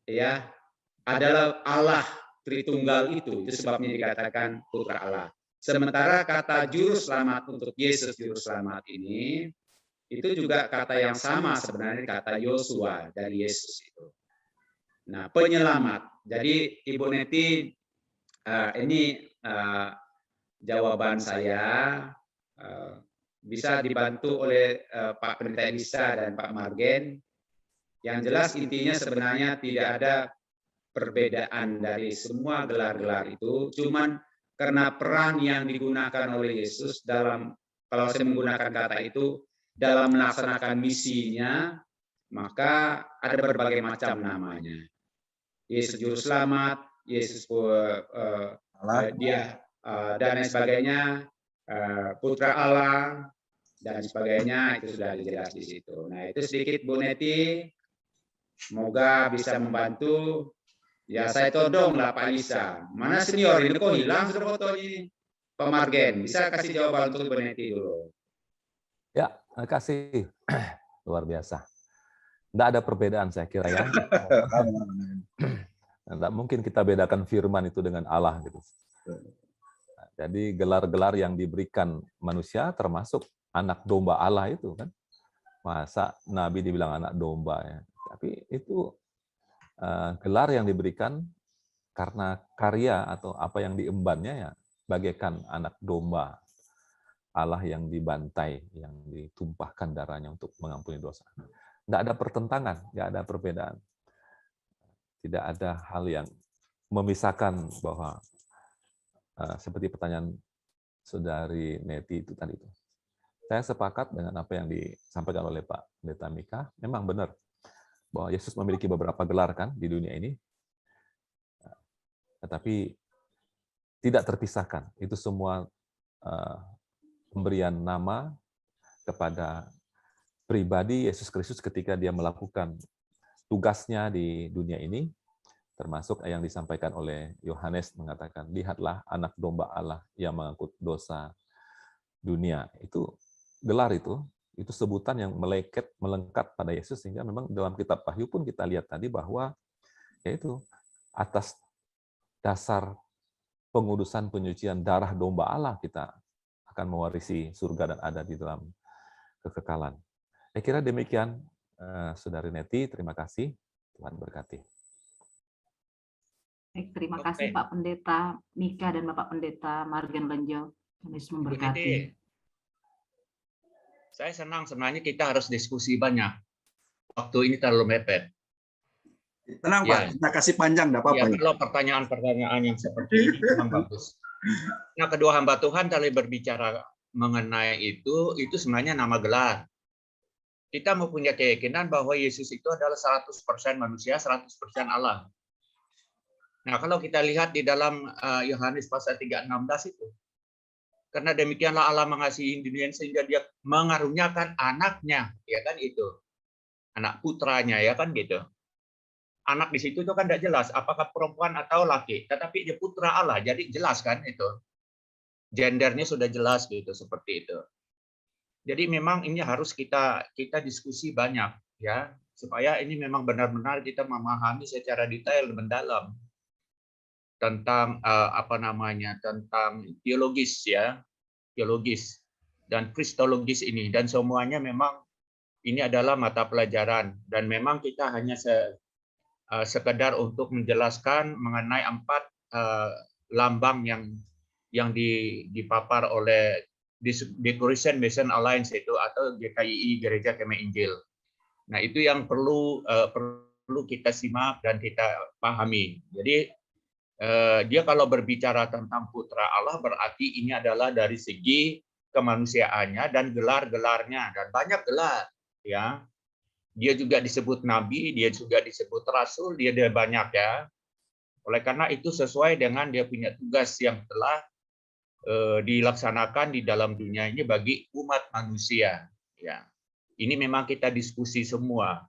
Ya, adalah Allah Tritunggal itu sebabnya dikatakan Putra Allah. Sementara kata Juru Selamat untuk Yesus Juru Selamat ini, itu juga kata yang sama sebenarnya, kata Yosua dari Yesus itu. Nah, penyelamat. Jadi Ibu Neti, ini jawaban saya bisa dibantu oleh Pak Pendeta Elisa dan Pak Margen. Yang jelas intinya sebenarnya tidak ada perbedaan dari semua gelar-gelar itu, cuman karena peran yang digunakan oleh Yesus dalam, kalau saya menggunakan kata itu, dalam melaksanakan misinya, maka ada berbagai macam namanya. Yesus Juru Selamat, Yesus dia dan lain sebagainya, Putra Allah dan sebagainya, itu sudah jelas di situ. Nah, itu sedikit Bu Neti, semoga bisa membantu. Ya, saya todong lah Pak Elisa. Mana senior ini kok hilang sudah foto ini? Pak Margen, bisa kasih jawaban untuk Bu Neti dulu. Ya, terima kasih. Luar biasa. Tidak ada perbedaan saya kira ya. Tidak mungkin kita bedakan firman itu dengan Allah gitu. Jadi gelar-gelar yang diberikan manusia termasuk anak domba Allah itu kan. Masa Nabi dibilang anak domba ya. Tapi itu gelar yang diberikan karena karya atau apa yang diembannya ya bagaikan anak domba Allah yang dibantai, yang ditumpahkan darahnya untuk mengampuni dosa. Tidak ada pertentangan, tidak ada perbedaan. Tidak ada hal yang memisahkan bahwa seperti pertanyaan Saudari Neti itu tadi itu. Saya sepakat dengan apa yang disampaikan oleh Pak Pendeta Mika. Memang benar bahwa Yesus memiliki beberapa gelar kan di dunia ini, tetapi tidak terpisahkan. Itu semua pemberian nama kepada pribadi Yesus Kristus ketika dia melakukan tugasnya di dunia ini, termasuk yang disampaikan oleh Yohanes mengatakan, lihatlah anak domba Allah yang mengangkut dosa dunia. Itu gelar itu sebutan yang melengkap pada Yesus, sehingga memang dalam kitab Wahyu pun kita lihat tadi bahwa yaitu atas dasar pengudusan penyucian darah domba Allah kita akan mewarisi surga dan ada di dalam kekekalan. Saya kira demikian, Saudari Neti, terima kasih. Tuhan berkati. Baik, terima kasih Pak Pendeta Mika dan Bapak Pendeta Margen Lenjo. Yesus memberkati. Saya senang sebenarnya kita harus diskusi banyak. Waktu ini terlalu mepet. Tenang Pak, kita kasih panjang, enggak apa-apa. Ya, kalau pertanyaan-pertanyaan yang seperti ini memang bagus. Nah, kedua hamba Tuhan tadi berbicara mengenai itu sebenarnya nama gelar. Kita mempunyai keyakinan bahwa Yesus itu adalah 100% manusia, 100% Allah. Nah, kalau kita lihat di dalam Yohanes pasal 3:16 itu, karena demikianlah Allah mengasihi dunia sehingga dia mengaruniakan anaknya, ya kan itu. Anak putranya, ya kan gitu. Anak di situ itu kan tidak jelas apakah perempuan atau laki, tetapi dia putra Allah, jadi jelas kan itu. Gendernya sudah jelas gitu, seperti itu. Jadi memang ini harus kita diskusi banyak ya, supaya ini memang benar-benar kita memahami secara detail mendalam tentang tentang teologis ya, teologis dan kristologis ini, dan semuanya memang ini adalah mata pelajaran, dan memang kita hanya sekedar untuk menjelaskan mengenai 4 lambang yang dipapar oleh The Christian Mission Alliance itu atau GKII, Gereja Kemeh Injil. Nah, itu yang perlu kita simak dan kita pahami. Jadi dia kalau berbicara tentang putra Allah berarti ini adalah dari segi kemanusiaannya dan gelar-gelarnya, dan banyak gelar ya. Dia juga disebut nabi, dia juga disebut rasul, dia banyak ya. Oleh karena itu sesuai dengan dia punya tugas yang telah dilaksanakan di dalam dunia ini bagi umat manusia ya. Ini memang kita diskusi semua.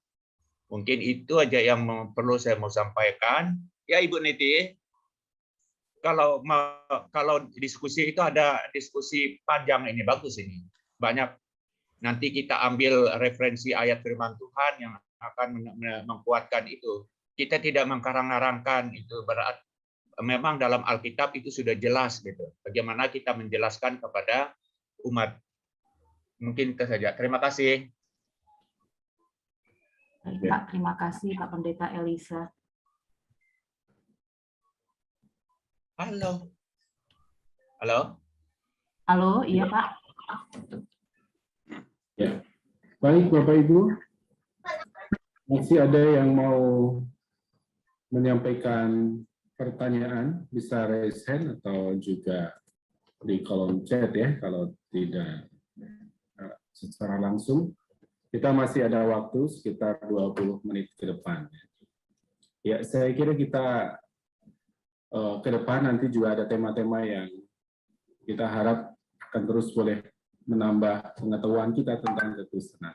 Mungkin itu aja yang perlu saya mau sampaikan. Ya Ibu Neti, kalau diskusi itu ada diskusi panjang ini, bagus ini. Banyak, nanti kita ambil referensi ayat firman Tuhan yang akan menguatkan itu. Kita tidak mengkarang-karangkan itu, berarti memang dalam Alkitab itu sudah jelas gitu. Bagaimana kita menjelaskan kepada umat. Mungkin itu saja. Terima kasih. Baik, Pak, terima kasih Pak Pendeta Elisa. Halo. Halo. Halo, iya Pak. Ya. Baik Bapak Ibu, masih ada yang mau menyampaikan pertanyaan, bisa raise hand atau juga di kolom chat ya, kalau tidak secara langsung. Kita masih ada waktu sekitar 20 menit ke depan. Ya, saya kira kita ke depan nanti juga ada tema-tema yang kita harap akan terus boleh menambah pengetahuan kita tentang kekristenan.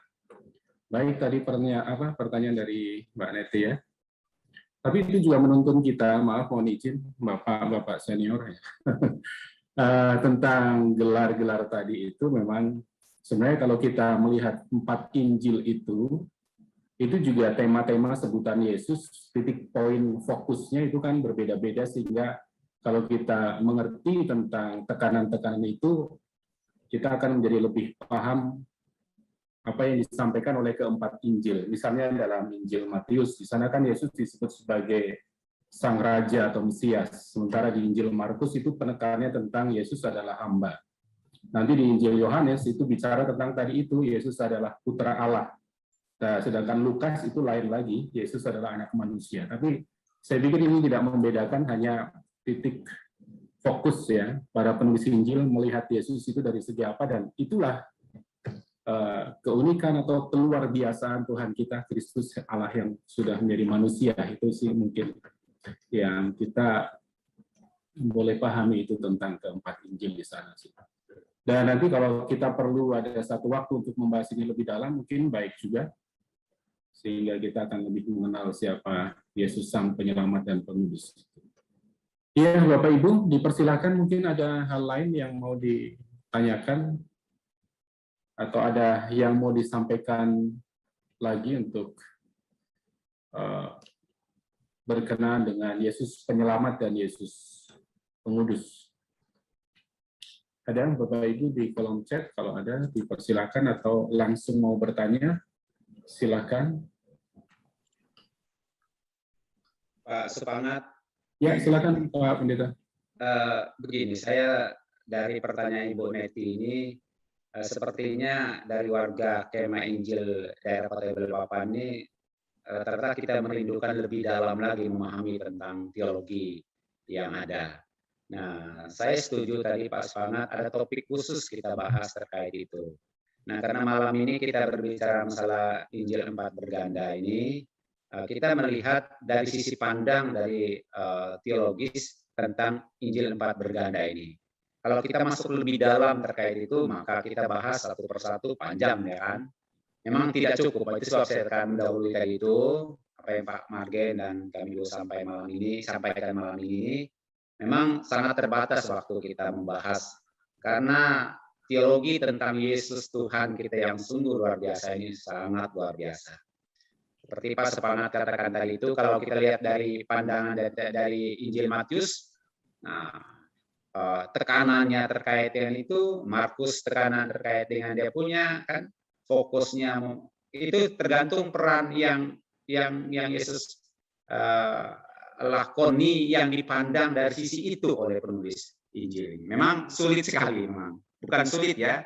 Baik, tadi pertanyaan dari Mbak Neti ya. Tapi itu juga menuntun kita, maaf mohon izin Bapak senior ya. Tentang gelar-gelar tadi itu memang sebenarnya kalau kita melihat 4 Injil itu itu juga tema-tema sebutan Yesus, titik poin fokusnya itu kan berbeda-beda, sehingga kalau kita mengerti tentang tekanan-tekanan itu, kita akan menjadi lebih paham apa yang disampaikan oleh keempat Injil. Misalnya dalam Injil Matius, di sana kan Yesus disebut sebagai Sang Raja atau Mesias. Sementara di Injil Markus itu penekanannya tentang Yesus adalah hamba. Nanti di Injil Yohanes itu bicara tentang tadi itu, Yesus adalah putra Allah. Nah, sedangkan Lukas itu lain lagi, Yesus adalah anak manusia. Tapi saya pikir ini tidak membedakan, hanya titik fokus ya, para penulis Injil melihat Yesus itu dari segi apa, dan itulah keunikan atau keluar biasaan Tuhan kita, Kristus Allah yang sudah menjadi manusia. Itu sih mungkin yang kita boleh pahami itu tentang keempat Injil di sana sih. Dan nanti kalau kita perlu ada satu waktu untuk membahas ini lebih dalam, mungkin baik juga, sehingga kita akan lebih mengenal siapa Yesus Sang Penyelamat dan Penebus. Iya, Bapak Ibu, dipersilakan, mungkin ada hal lain yang mau ditanyakan atau ada yang mau disampaikan lagi untuk berkenaan dengan Yesus Penyelamat dan Yesus Pengudus. Ada Bapak Ibu di kolom chat, kalau ada dipersilakan, atau langsung mau bertanya, silakan. Pak Supangat. Ya, silakan Pak Pendeta. Begini, saya dari pertanyaan Ibu Neti ini, sepertinya dari warga Kemah Injil daerah Kota Balikpapan ini, ternyata kita merindukan lebih dalam lagi memahami tentang teologi yang ada. Nah, saya setuju tadi Pak Supangat, ada topik khusus kita bahas terkait itu. Nah, karena malam ini kita berbicara masalah Injil 4 berganda ini, kita melihat dari sisi pandang dari teologis tentang Injil 4 berganda ini. Kalau kita masuk lebih dalam terkait itu, maka kita bahas satu persatu panjang, ya kan? Memang tidak cukup, itu sebab saya akan mendahului tadi itu, apa yang Pak Margen dan kami sampaikan malam ini, memang sangat terbatas waktu kita membahas, karena teologi tentang Yesus Tuhan kita yang sungguh luar biasa ini sangat luar biasa. Seperti Pak Supangat katakan tadi itu, kalau kita lihat dari pandangan dari Injil Matius, nah tekanannya terkait dengan itu, Markus tekanan terkait dengan dia punya, kan fokusnya itu tergantung peran yang Yesus lakoni yang dipandang dari sisi itu oleh penulis Injil. Memang sulit sekali, memang bukan sulit ya.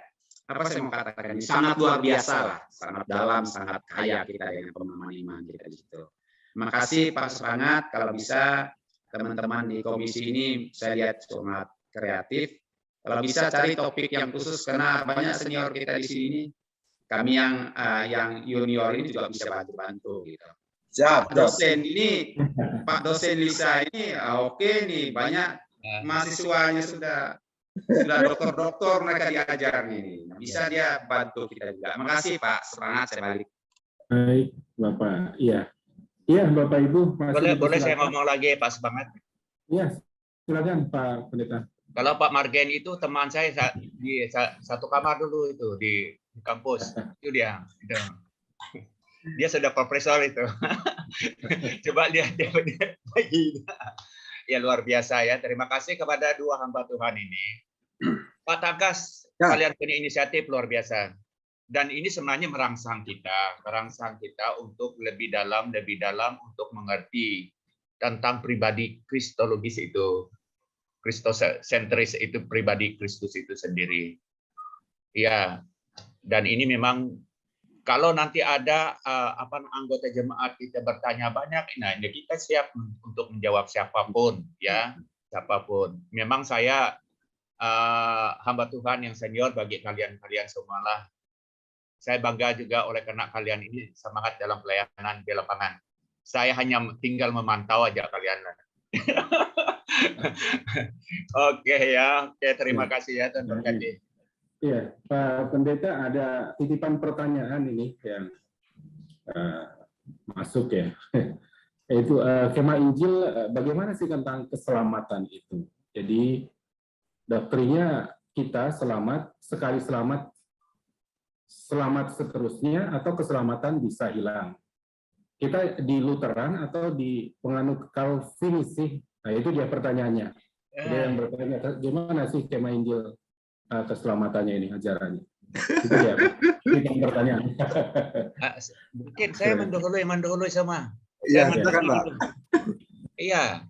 Apa saya mau katakan ini sangat luar biasa lah, sangat dalam, sangat kaya kita dengan pemahaman iman kita di situ. Terima kasih Pak Supangat, kalau bisa teman-teman di komisi ini saya lihat sangat kreatif. Kalau bisa cari topik yang khusus, karena banyak senior kita di sini, kami yang junior ini juga bisa bantu-bantu gitu. Siap, Pak dosen ini, Pak dosen Lisa ini oke nih, banyak mahasiswanya sudah dokter-dokter mereka diajar ini. Bisa dia bantu kita juga. Terima kasih Pak, semangat, saya balik. Baik, Bapak. Iya. Iya, Bapak Ibu. Boleh saya ngomong lagi, Pak Semangat? Iya, silakan Pak Pendeta. Kalau Pak Margen itu teman saya di satu kamar dulu itu di kampus. Itu dia. Itu. Dia sudah profesor itu. Coba lihat dia lagi. Ya luar biasa ya. Terima kasih kepada dua hamba Tuhan ini. Pak Takas, kalian punya inisiatif luar biasa. Dan ini sebenarnya merangsang kita untuk lebih dalam untuk mengerti tentang pribadi kristologis itu, kristosentris itu, pribadi Kristus itu sendiri. Ya, dan ini memang kalau nanti ada anggota jemaat kita bertanya banyak, nah kita siap untuk menjawab siapapun, ya, siapapun. Memang saya hamba Tuhan yang senior bagi kalian semualah. Saya bangga juga oleh karena kalian ini semangat dalam pelayanan di lapangan. Saya hanya tinggal memantau aja kalian. Oke ya, oke, terima kasih ya Tuhan berkati. Iya, Pak Pendeta, ada titipan pertanyaan ini yang masuk ya. Yaitu Kemah Injil, bagaimana sih tentang keselamatan itu? Jadi doktrinnya kita selamat, sekali selamat seterusnya, atau keselamatan bisa hilang. kita di Lutheran atau di penganut Calvinis sih? Nah, itu dia pertanyaannya. Ada yang bertanya, gimana sih skema Injil keselamatannya ini, ajarannya? Itu dia, Pak. Itu yang pertanyaan. Mungkin saya mendahului sama. Iya, Saya silakan, Pak. Iya.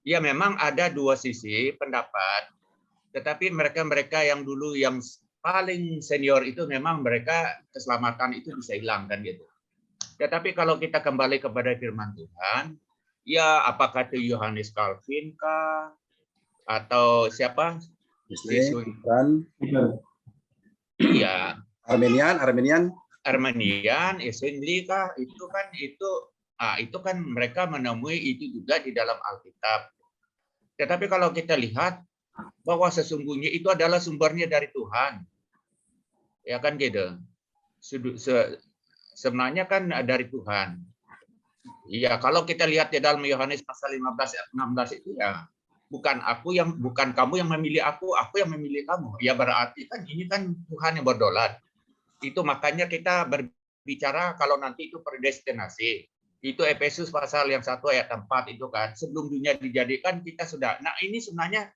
Ya, memang ada dua sisi pendapat. Tetapi mereka yang dulu yang paling senior itu memang mereka keselamatan itu bisa hilang kan gitu. Tetapi kalau kita kembali kepada firman Tuhan, ya apakah itu Yohanes Calvin kah atau siapa? Muslim, Iya, Armenian. Zwingli kah? Itu kan mereka menemui itu juga di dalam Alkitab. Tetapi kalau kita lihat bahwa sesungguhnya itu adalah sumbernya dari Tuhan. Ya kan gitu. Sebenarnya kan dari Tuhan. Iya, kalau kita lihat di dalam Yohanes pasal 15 ayat 16 itu ya bukan kamu yang memilih aku yang memilih kamu. Ya berarti kan ini kan Tuhan yang berdaulat. Itu makanya kita berbicara kalau nanti itu predestinasi. Itu Efesus pasal yang 1 ayat 4 itu kan. Sebelum dunia dijadikan kita sudah. Nah, ini sebenarnya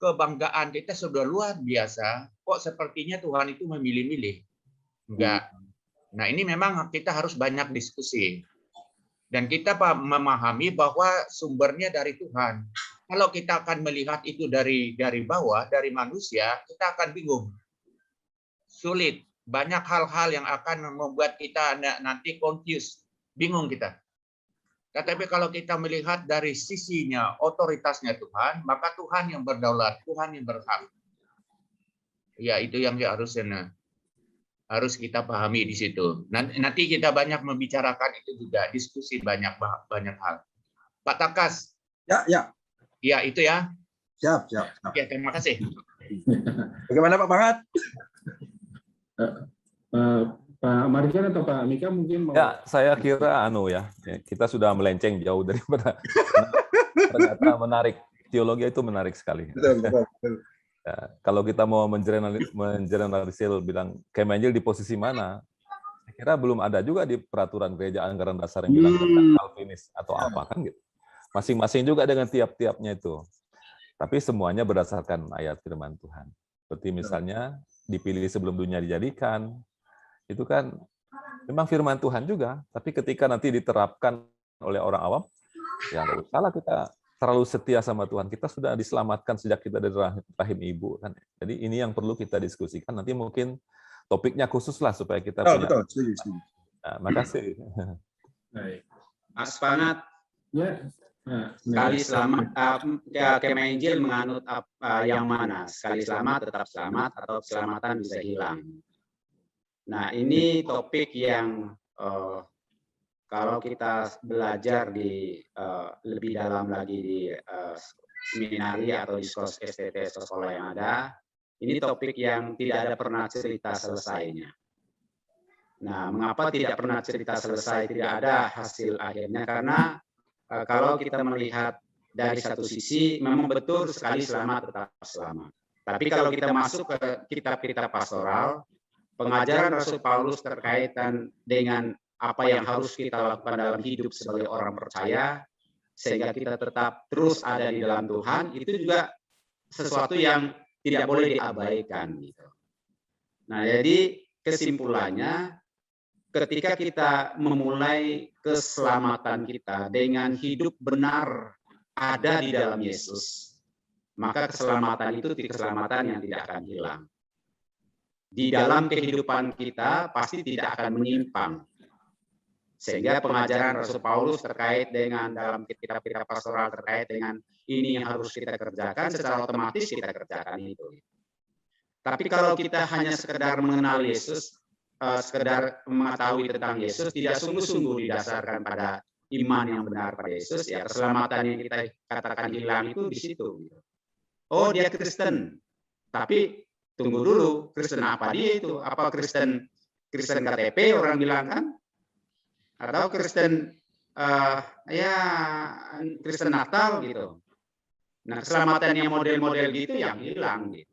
kebanggaan kita sudah luar biasa. Kok sepertinya Tuhan itu memilih-milih? Enggak. Nah, ini memang kita harus banyak diskusi. Dan kita memahami bahwa sumbernya dari Tuhan. Kalau kita akan melihat itu dari bawah, dari manusia, kita akan bingung. Sulit. Banyak hal-hal yang akan membuat kita nanti confused. Bingung kita. Tetapi kalau kita melihat dari sisinya, otoritasnya Tuhan, maka Tuhan yang berdaulat, Tuhan yang berhak. Ya, itu yang harus kita pahami di situ. Nanti kita banyak membicarakan itu juga, diskusi banyak hal. Pak Takas. Ya. Ya, itu ya. Siap. Ya, terima kasih. Bagaimana Pak Pangat? Pak Marjan atau Pak Mika mungkin mau... Ya, saya kira kita sudah melenceng jauh daripada ternyata menarik. Teologi itu menarik sekali. Betul. Ya, kalau kita mau mengeneralisir bilang skema Injil di posisi mana, saya kira belum ada juga di peraturan gereja anggaran dasar yang bilang tentang Calvinis atau apa kan gitu. Masing-masing juga dengan tiap-tiapnya itu. Tapi semuanya berdasarkan ayat firman Tuhan. Seperti misalnya dipilih sebelum dunia dijadikan, itu kan memang firman Tuhan juga. Tapi ketika nanti diterapkan oleh orang awam, ya nggak usah lah kita terlalu setia sama Tuhan. Kita sudah diselamatkan sejak kita dari rahim ibu kan. Jadi ini yang perlu kita diskusikan. Nanti mungkin topiknya khusus lah supaya kita punya. Betul, setuju. Nah, makasih. Baik. Mas Pangat, Ya. sekali selamat, skema Injil menganut yang mana? Sekali selamat tetap selamat atau keselamatan bisa hilang? Nah, ini topik yang kalau kita belajar lebih dalam lagi di seminari atau diskursus STT sekolah yang ada, ini topik yang tidak ada pernah cerita selesainya. Nah, mengapa tidak pernah cerita selesai, tidak ada hasil akhirnya? Karena kalau kita melihat dari satu sisi, memang betul sekali selamat tetap selamat. Tapi kalau kita masuk ke kitab-kitab pastoral, pengajaran Rasul Paulus terkait dengan apa yang harus kita lakukan dalam hidup sebagai orang percaya, sehingga kita tetap terus ada di dalam Tuhan, itu juga sesuatu yang tidak boleh diabaikan. Gitu. Nah, jadi kesimpulannya, ketika kita memulai keselamatan kita dengan hidup benar ada di dalam Yesus, maka keselamatan itu keselamatan yang tidak akan hilang. Di dalam kehidupan kita pasti tidak akan menyimpang. Sehingga pengajaran Rasul Paulus terkait dengan dalam kitab-kitab pastoral terkait dengan ini yang harus kita kerjakan, secara otomatis kita kerjakan itu. Tapi kalau kita hanya sekedar mengenal Yesus, sekedar mengetahui tentang Yesus, tidak sungguh-sungguh didasarkan pada iman yang benar pada Yesus, ya keselamatan yang kita katakan hilang itu di situ. Oh, dia Kristen, tapi tunggu dulu, Kristen apa dia itu? Apa Kristen KTP orang bilang kan? Atau Kristen Kristen Natal gitu. Nah, keselamatan yang model-model gitu yang hilang gitu.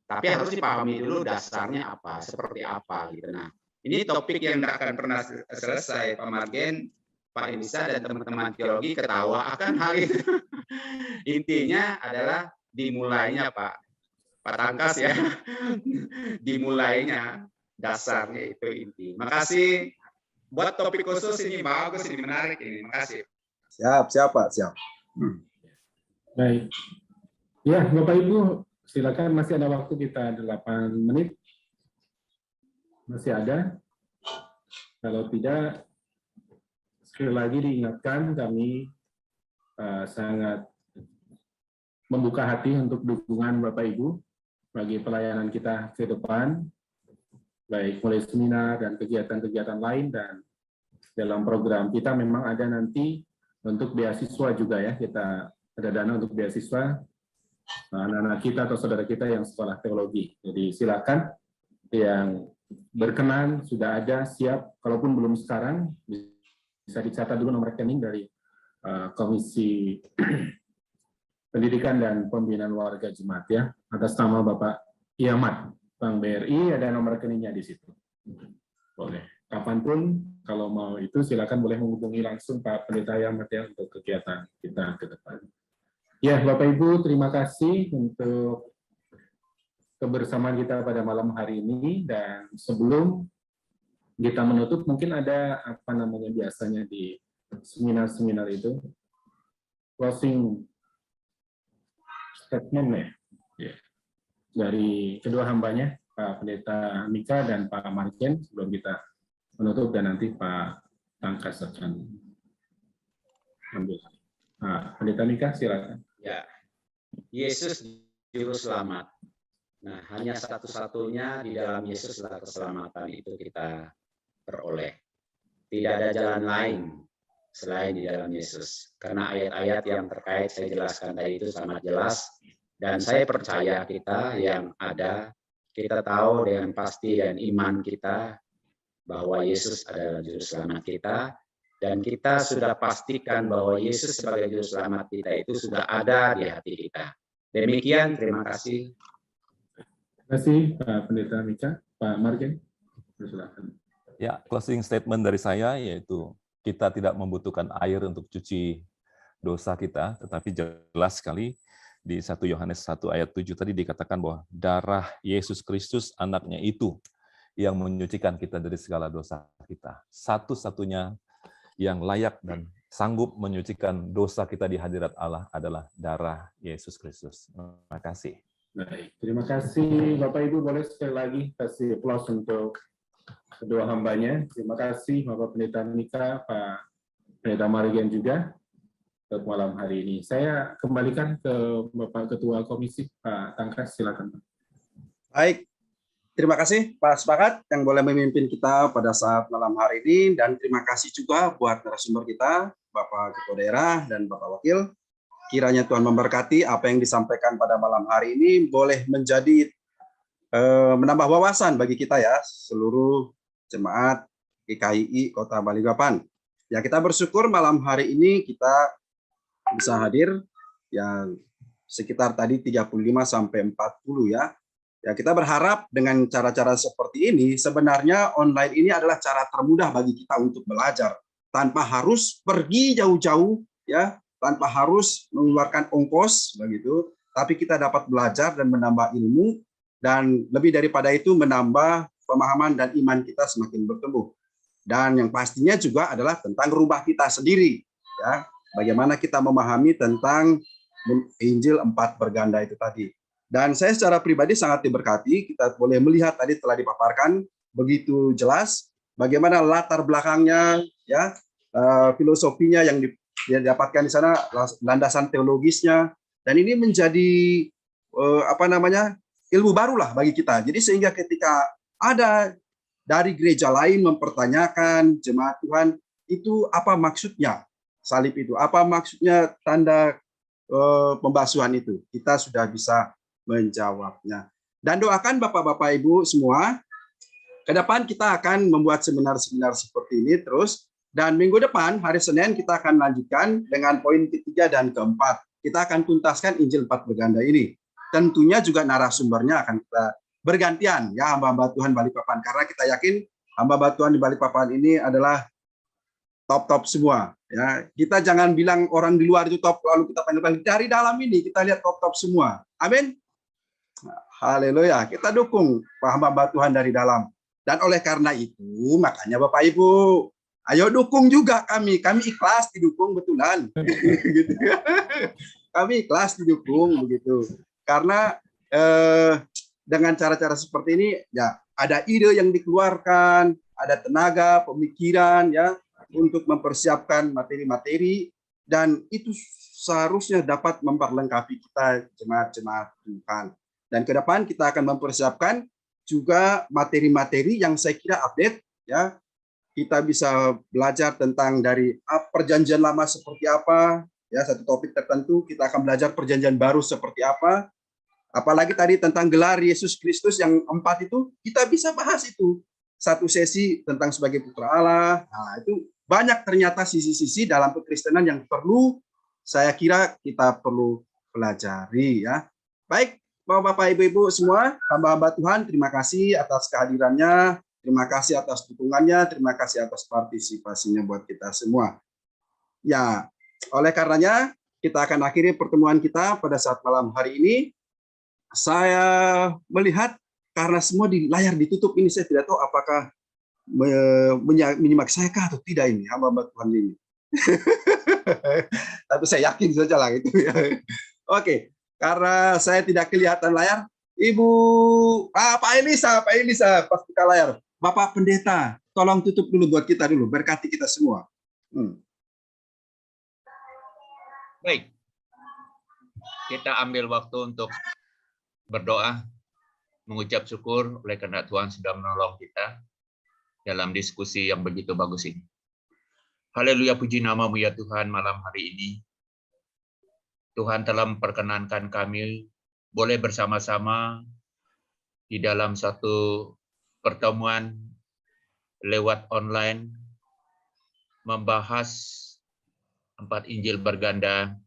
Tapi harus dipahami dulu dasarnya apa, seperti apa gitu. Nah, Ini topik yang tidak akan pernah selesai, Pak Margen, Pak Inisa, dan teman-teman teologi ketawa akan hal itu. Intinya adalah dimulainya, Pak Tangkas ya. Dimulainya, dasarnya itu inti. Makasih buat topik khusus ini, bagus, ini menarik ini. Makasih. Siap, Pak, siap. Baik. Ya, Bapak Ibu, silakan, masih ada waktu kita 8 menit. Masih ada. Kalau tidak, sekali lagi diingatkan, kami sangat membuka hati untuk dukungan Bapak Ibu bagi pelayanan kita ke depan, baik mulai seminar dan kegiatan-kegiatan lain, dan dalam program kita memang ada nanti untuk beasiswa juga ya, kita ada dana untuk beasiswa anak-anak kita atau saudara kita yang sekolah teologi. Jadi silakan yang berkenan, sudah ada, siap, kalaupun belum sekarang, bisa dicatat dulu nomor rekening dari Komisi Pendidikan dan Pembinaan Warga Jemaat ya, atas nama Bapak Iamat, Bank BRI, ada nomor rekeningnya di situ. Boleh, kapanpun kalau mau itu silakan boleh menghubungi langsung Pak Pendeta Iamat ya untuk kegiatan kita ke depan. Ya, Bapak Ibu, terima kasih untuk kebersamaan kita pada malam hari ini, dan sebelum kita menutup mungkin ada apa namanya biasanya di seminar-seminar itu closing statement ya dari kedua hambanya, Pak Pendeta Mika dan Pak Margen, sebelum kita menutup, dan nanti Pak Tangkas akan ambil. Pendeta Mika, silakan. Ya, Yesus juru selamat. Nah, hanya satu-satunya di dalam Yesus adalah keselamatan itu kita peroleh. Tidak ada jalan lain selain di dalam Yesus. Karena ayat-ayat yang terkait saya jelaskan tadi itu sangat jelas. Dan saya percaya kita yang ada, kita tahu dengan pasti dan iman kita bahwa Yesus adalah juru selamat kita. Dan kita sudah pastikan bahwa Yesus sebagai juru selamat kita itu sudah ada di hati kita. Demikian, terima kasih. Terima kasih Pak Pendeta Mika. Pak Margen, silakan. Ya, closing statement dari saya yaitu kita tidak membutuhkan air untuk cuci dosa kita, tetapi jelas sekali di 1 Yohanes 1 ayat 7 tadi dikatakan bahwa darah Yesus Kristus anaknya itu yang menyucikan kita dari segala dosa kita. Satu-satunya yang layak dan sanggup menyucikan dosa kita di hadirat Allah adalah darah Yesus Kristus. Terima kasih. Baik, terima kasih Bapak Ibu, boleh sekali lagi kasih aplaus untuk kedua hambanya. Terima kasih Bapak Pendeta Mika, Pak Pendeta Margen juga untuk malam hari ini. Saya kembalikan ke Bapak Ketua Komisi, Pak Tangkas, silakan. Baik, terima kasih Pak Sepakat yang boleh memimpin kita pada saat malam hari ini, dan terima kasih juga buat narasumber kita, Bapak Ketua Daerah dan Bapak Wakil. Kiranya Tuhan memberkati apa yang disampaikan pada malam hari ini boleh menjadi menambah wawasan bagi kita ya, seluruh jemaat GKII Kota Balikpapan. Ya, kita bersyukur malam hari ini kita bisa hadir yang sekitar tadi 35 sampai 40 ya. Ya, kita berharap dengan cara-cara seperti ini sebenarnya online ini adalah cara termudah bagi kita untuk belajar tanpa harus pergi jauh-jauh ya, tanpa harus mengeluarkan ongkos begitu, tapi kita dapat belajar dan menambah ilmu, dan lebih daripada itu menambah pemahaman dan iman kita semakin bertumbuh. Dan yang pastinya juga adalah tentang rumah kita sendiri ya, bagaimana kita memahami tentang Injil 4 berganda itu tadi. Dan saya secara pribadi sangat diberkati, kita boleh melihat tadi telah dipaparkan begitu jelas bagaimana latar belakangnya ya, filosofinya yang didapatkan di sana, landasan teologisnya, dan ini menjadi ilmu barulah bagi kita. Jadi sehingga ketika ada dari gereja lain mempertanyakan jemaat Tuhan itu apa maksudnya salib itu, apa maksudnya tanda pembasuhan itu, kita sudah bisa menjawabnya. Dan doakan Bapak-Bapak Ibu semua, ke depan kita akan membuat seminar-seminar seperti ini terus. Dan minggu depan, hari Senin, kita akan lanjutkan dengan poin ketiga dan keempat. Kita akan tuntaskan Injil 4 berganda ini. Tentunya juga narasumbernya akan kita bergantian, ya hamba-hamba Tuhan Balikpapan. Karena kita yakin hamba Tuhan di Balikpapan ini adalah top-top semua. Ya, kita jangan bilang orang di luar itu top lalu kita panggil dari dalam ini kita lihat top-top semua. Amin. Haleluya. Kita dukung hamba Tuhan dari dalam. Dan oleh karena itu, makanya Bapak Ibu, ayo dukung juga kami. Kami ikhlas didukung betulan. Gitu. Kami ikhlas didukung begitu. Karena dengan cara-cara seperti ini, ya ada ide yang dikeluarkan, ada tenaga, pemikiran, ya untuk mempersiapkan materi-materi, dan itu seharusnya dapat memperlengkapi kita jemaat-jemaat Tuhan. Dan ke depan kita akan mempersiapkan juga materi-materi yang saya kira update, ya. Kita bisa belajar tentang dari perjanjian lama seperti apa, ya satu topik tertentu kita akan belajar perjanjian baru seperti apa. Apalagi tadi tentang gelar Yesus Kristus yang 4 itu kita bisa bahas itu. Satu sesi tentang sebagai putra Allah. Nah, itu banyak ternyata sisi-sisi dalam kekristenan yang perlu saya kira kita perlu pelajari, ya. Baik, Bapak, Ibu-ibu semua, hamba-hamba Tuhan, terima kasih atas kehadirannya, terima kasih atas dukungannya, terima kasih atas partisipasinya buat kita semua. Ya, oleh karenanya kita akan akhiri pertemuan kita pada saat malam hari ini. Saya melihat karena semua di layar ditutup ini, saya tidak tahu apakah menyimak saya kah atau tidak ini hamba-hamba Tuhan ini. Tapi saya yakin saja lah itu, ya. Oke. Karena saya tidak kelihatan layar, Pak Elisa, pas buka layar. Bapak Pendeta, tolong tutup dulu buat kita dulu, berkati kita semua. Baik, kita ambil waktu untuk berdoa, mengucap syukur oleh karena Tuhan sudah menolong kita dalam diskusi yang begitu bagus ini. Haleluya, puji nama-Mu ya Tuhan malam hari ini. Tuhan telah memperkenankan kami boleh bersama-sama di dalam satu pertemuan lewat online membahas 4 Injil berganda,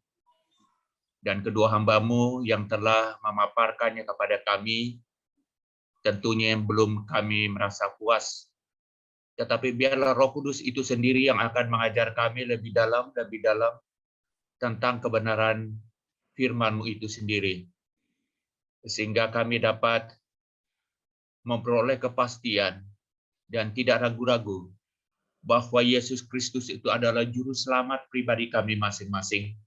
dan kedua hamba-Mu yang telah memaparkannya kepada kami, tentunya belum kami merasa puas. Tetapi biarlah Roh Kudus itu sendiri yang akan mengajar kami lebih dalam tentang kebenaran firman-Mu itu sendiri. Sehingga kami dapat memperoleh kepastian dan tidak ragu-ragu bahwa Yesus Kristus itu adalah juru selamat pribadi kami masing-masing,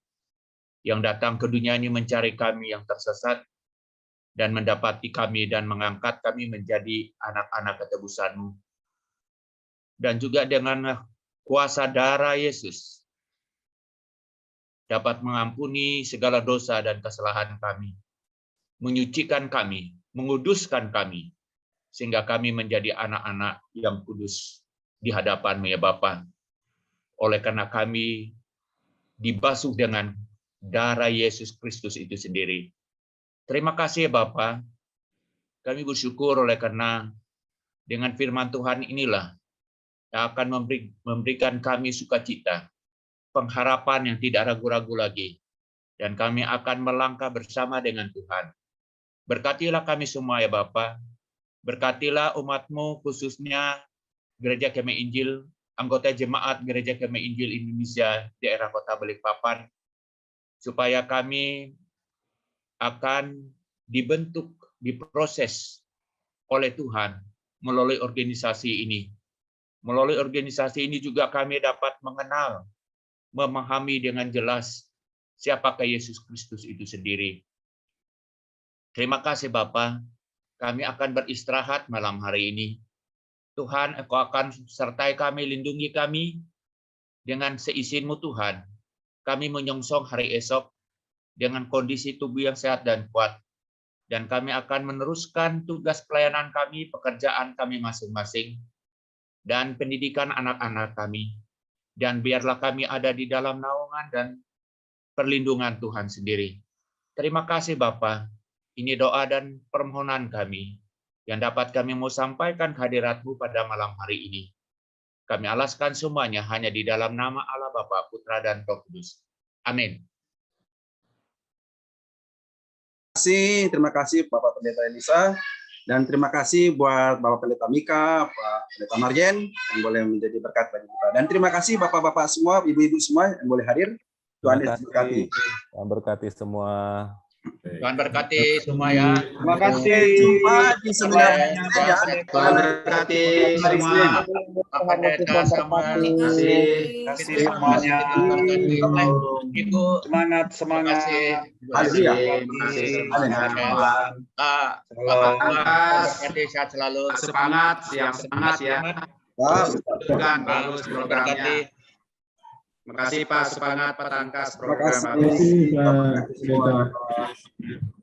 yang datang ke dunia ini mencari kami yang tersesat dan mendapati kami dan mengangkat kami menjadi anak-anak ketebusan-Mu. Dan juga dengan kuasa darah Yesus dapat mengampuni segala dosa dan kesalahan kami, menyucikan kami, menguduskan kami, sehingga kami menjadi anak-anak yang kudus di hadapan-Mu ya Bapa. Oleh karena kami dibasuh dengan darah Yesus Kristus itu sendiri. Terima kasih ya Bapa. Kami bersyukur oleh karena dengan firman Tuhan inilah yang akan memberikan kami sukacita, pengharapan yang tidak ragu-ragu lagi, dan kami akan melangkah bersama dengan Tuhan. Berkatilah kami semua ya Bapa, berkatilah umat-Mu khususnya Gereja Kemeh Injil, anggota jemaat Gereja Kemeh Injil Indonesia daerah Kota Balikpapan, supaya kami akan dibentuk, diproses oleh Tuhan melalui organisasi ini. Melalui organisasi ini juga kami dapat mengenal, memahami dengan jelas siapakah Yesus Kristus itu sendiri. Terima kasih Bapa, kami akan beristirahat malam hari ini. Tuhan, Engkau akan sertai kami, lindungi kami dengan seizin-Mu Tuhan. Kami menyongsong hari esok dengan kondisi tubuh yang sehat dan kuat. Dan kami akan meneruskan tugas pelayanan kami, pekerjaan kami masing-masing, dan pendidikan anak-anak kami. Dan biarlah kami ada di dalam naungan dan perlindungan Tuhan sendiri. Terima kasih Bapa. Ini doa dan permohonan kami yang dapat kami mau sampaikan kehadirat-Mu pada malam hari ini. Kami alaskan semuanya hanya di dalam nama Allah Bapa, Putra, dan Roh Kudus. Amin. Terima kasih Bapak Pendeta Elisa. Dan terima kasih buat Bapak Pendeta Mika, Pak Pendeta Margen yang boleh menjadi berkat bagi kita. Dan terima kasih Bapak-bapak semua, Ibu-ibu semua yang boleh hadir. Tuhan Yesus berkati. Tuhan berkati semua. Tuhan berkati semua ya. Terima kasih. Sampai jumpa di seminar Sampai berikutnya ya. Tuhan berkati semua. Pak Pendeta sama Terima kasih. kasih semuanya. Ibu, Semangat, semangat. Haleluya. Terima kasih semuanya. Bapak berkati sehat selalu. Semangat, yang semangat ya. Teruskan bagus programnya. Terima kasih Pak, semangat Pak Tangkas Terima kasih. program bagus. Terima kasih, Pak Pendeta.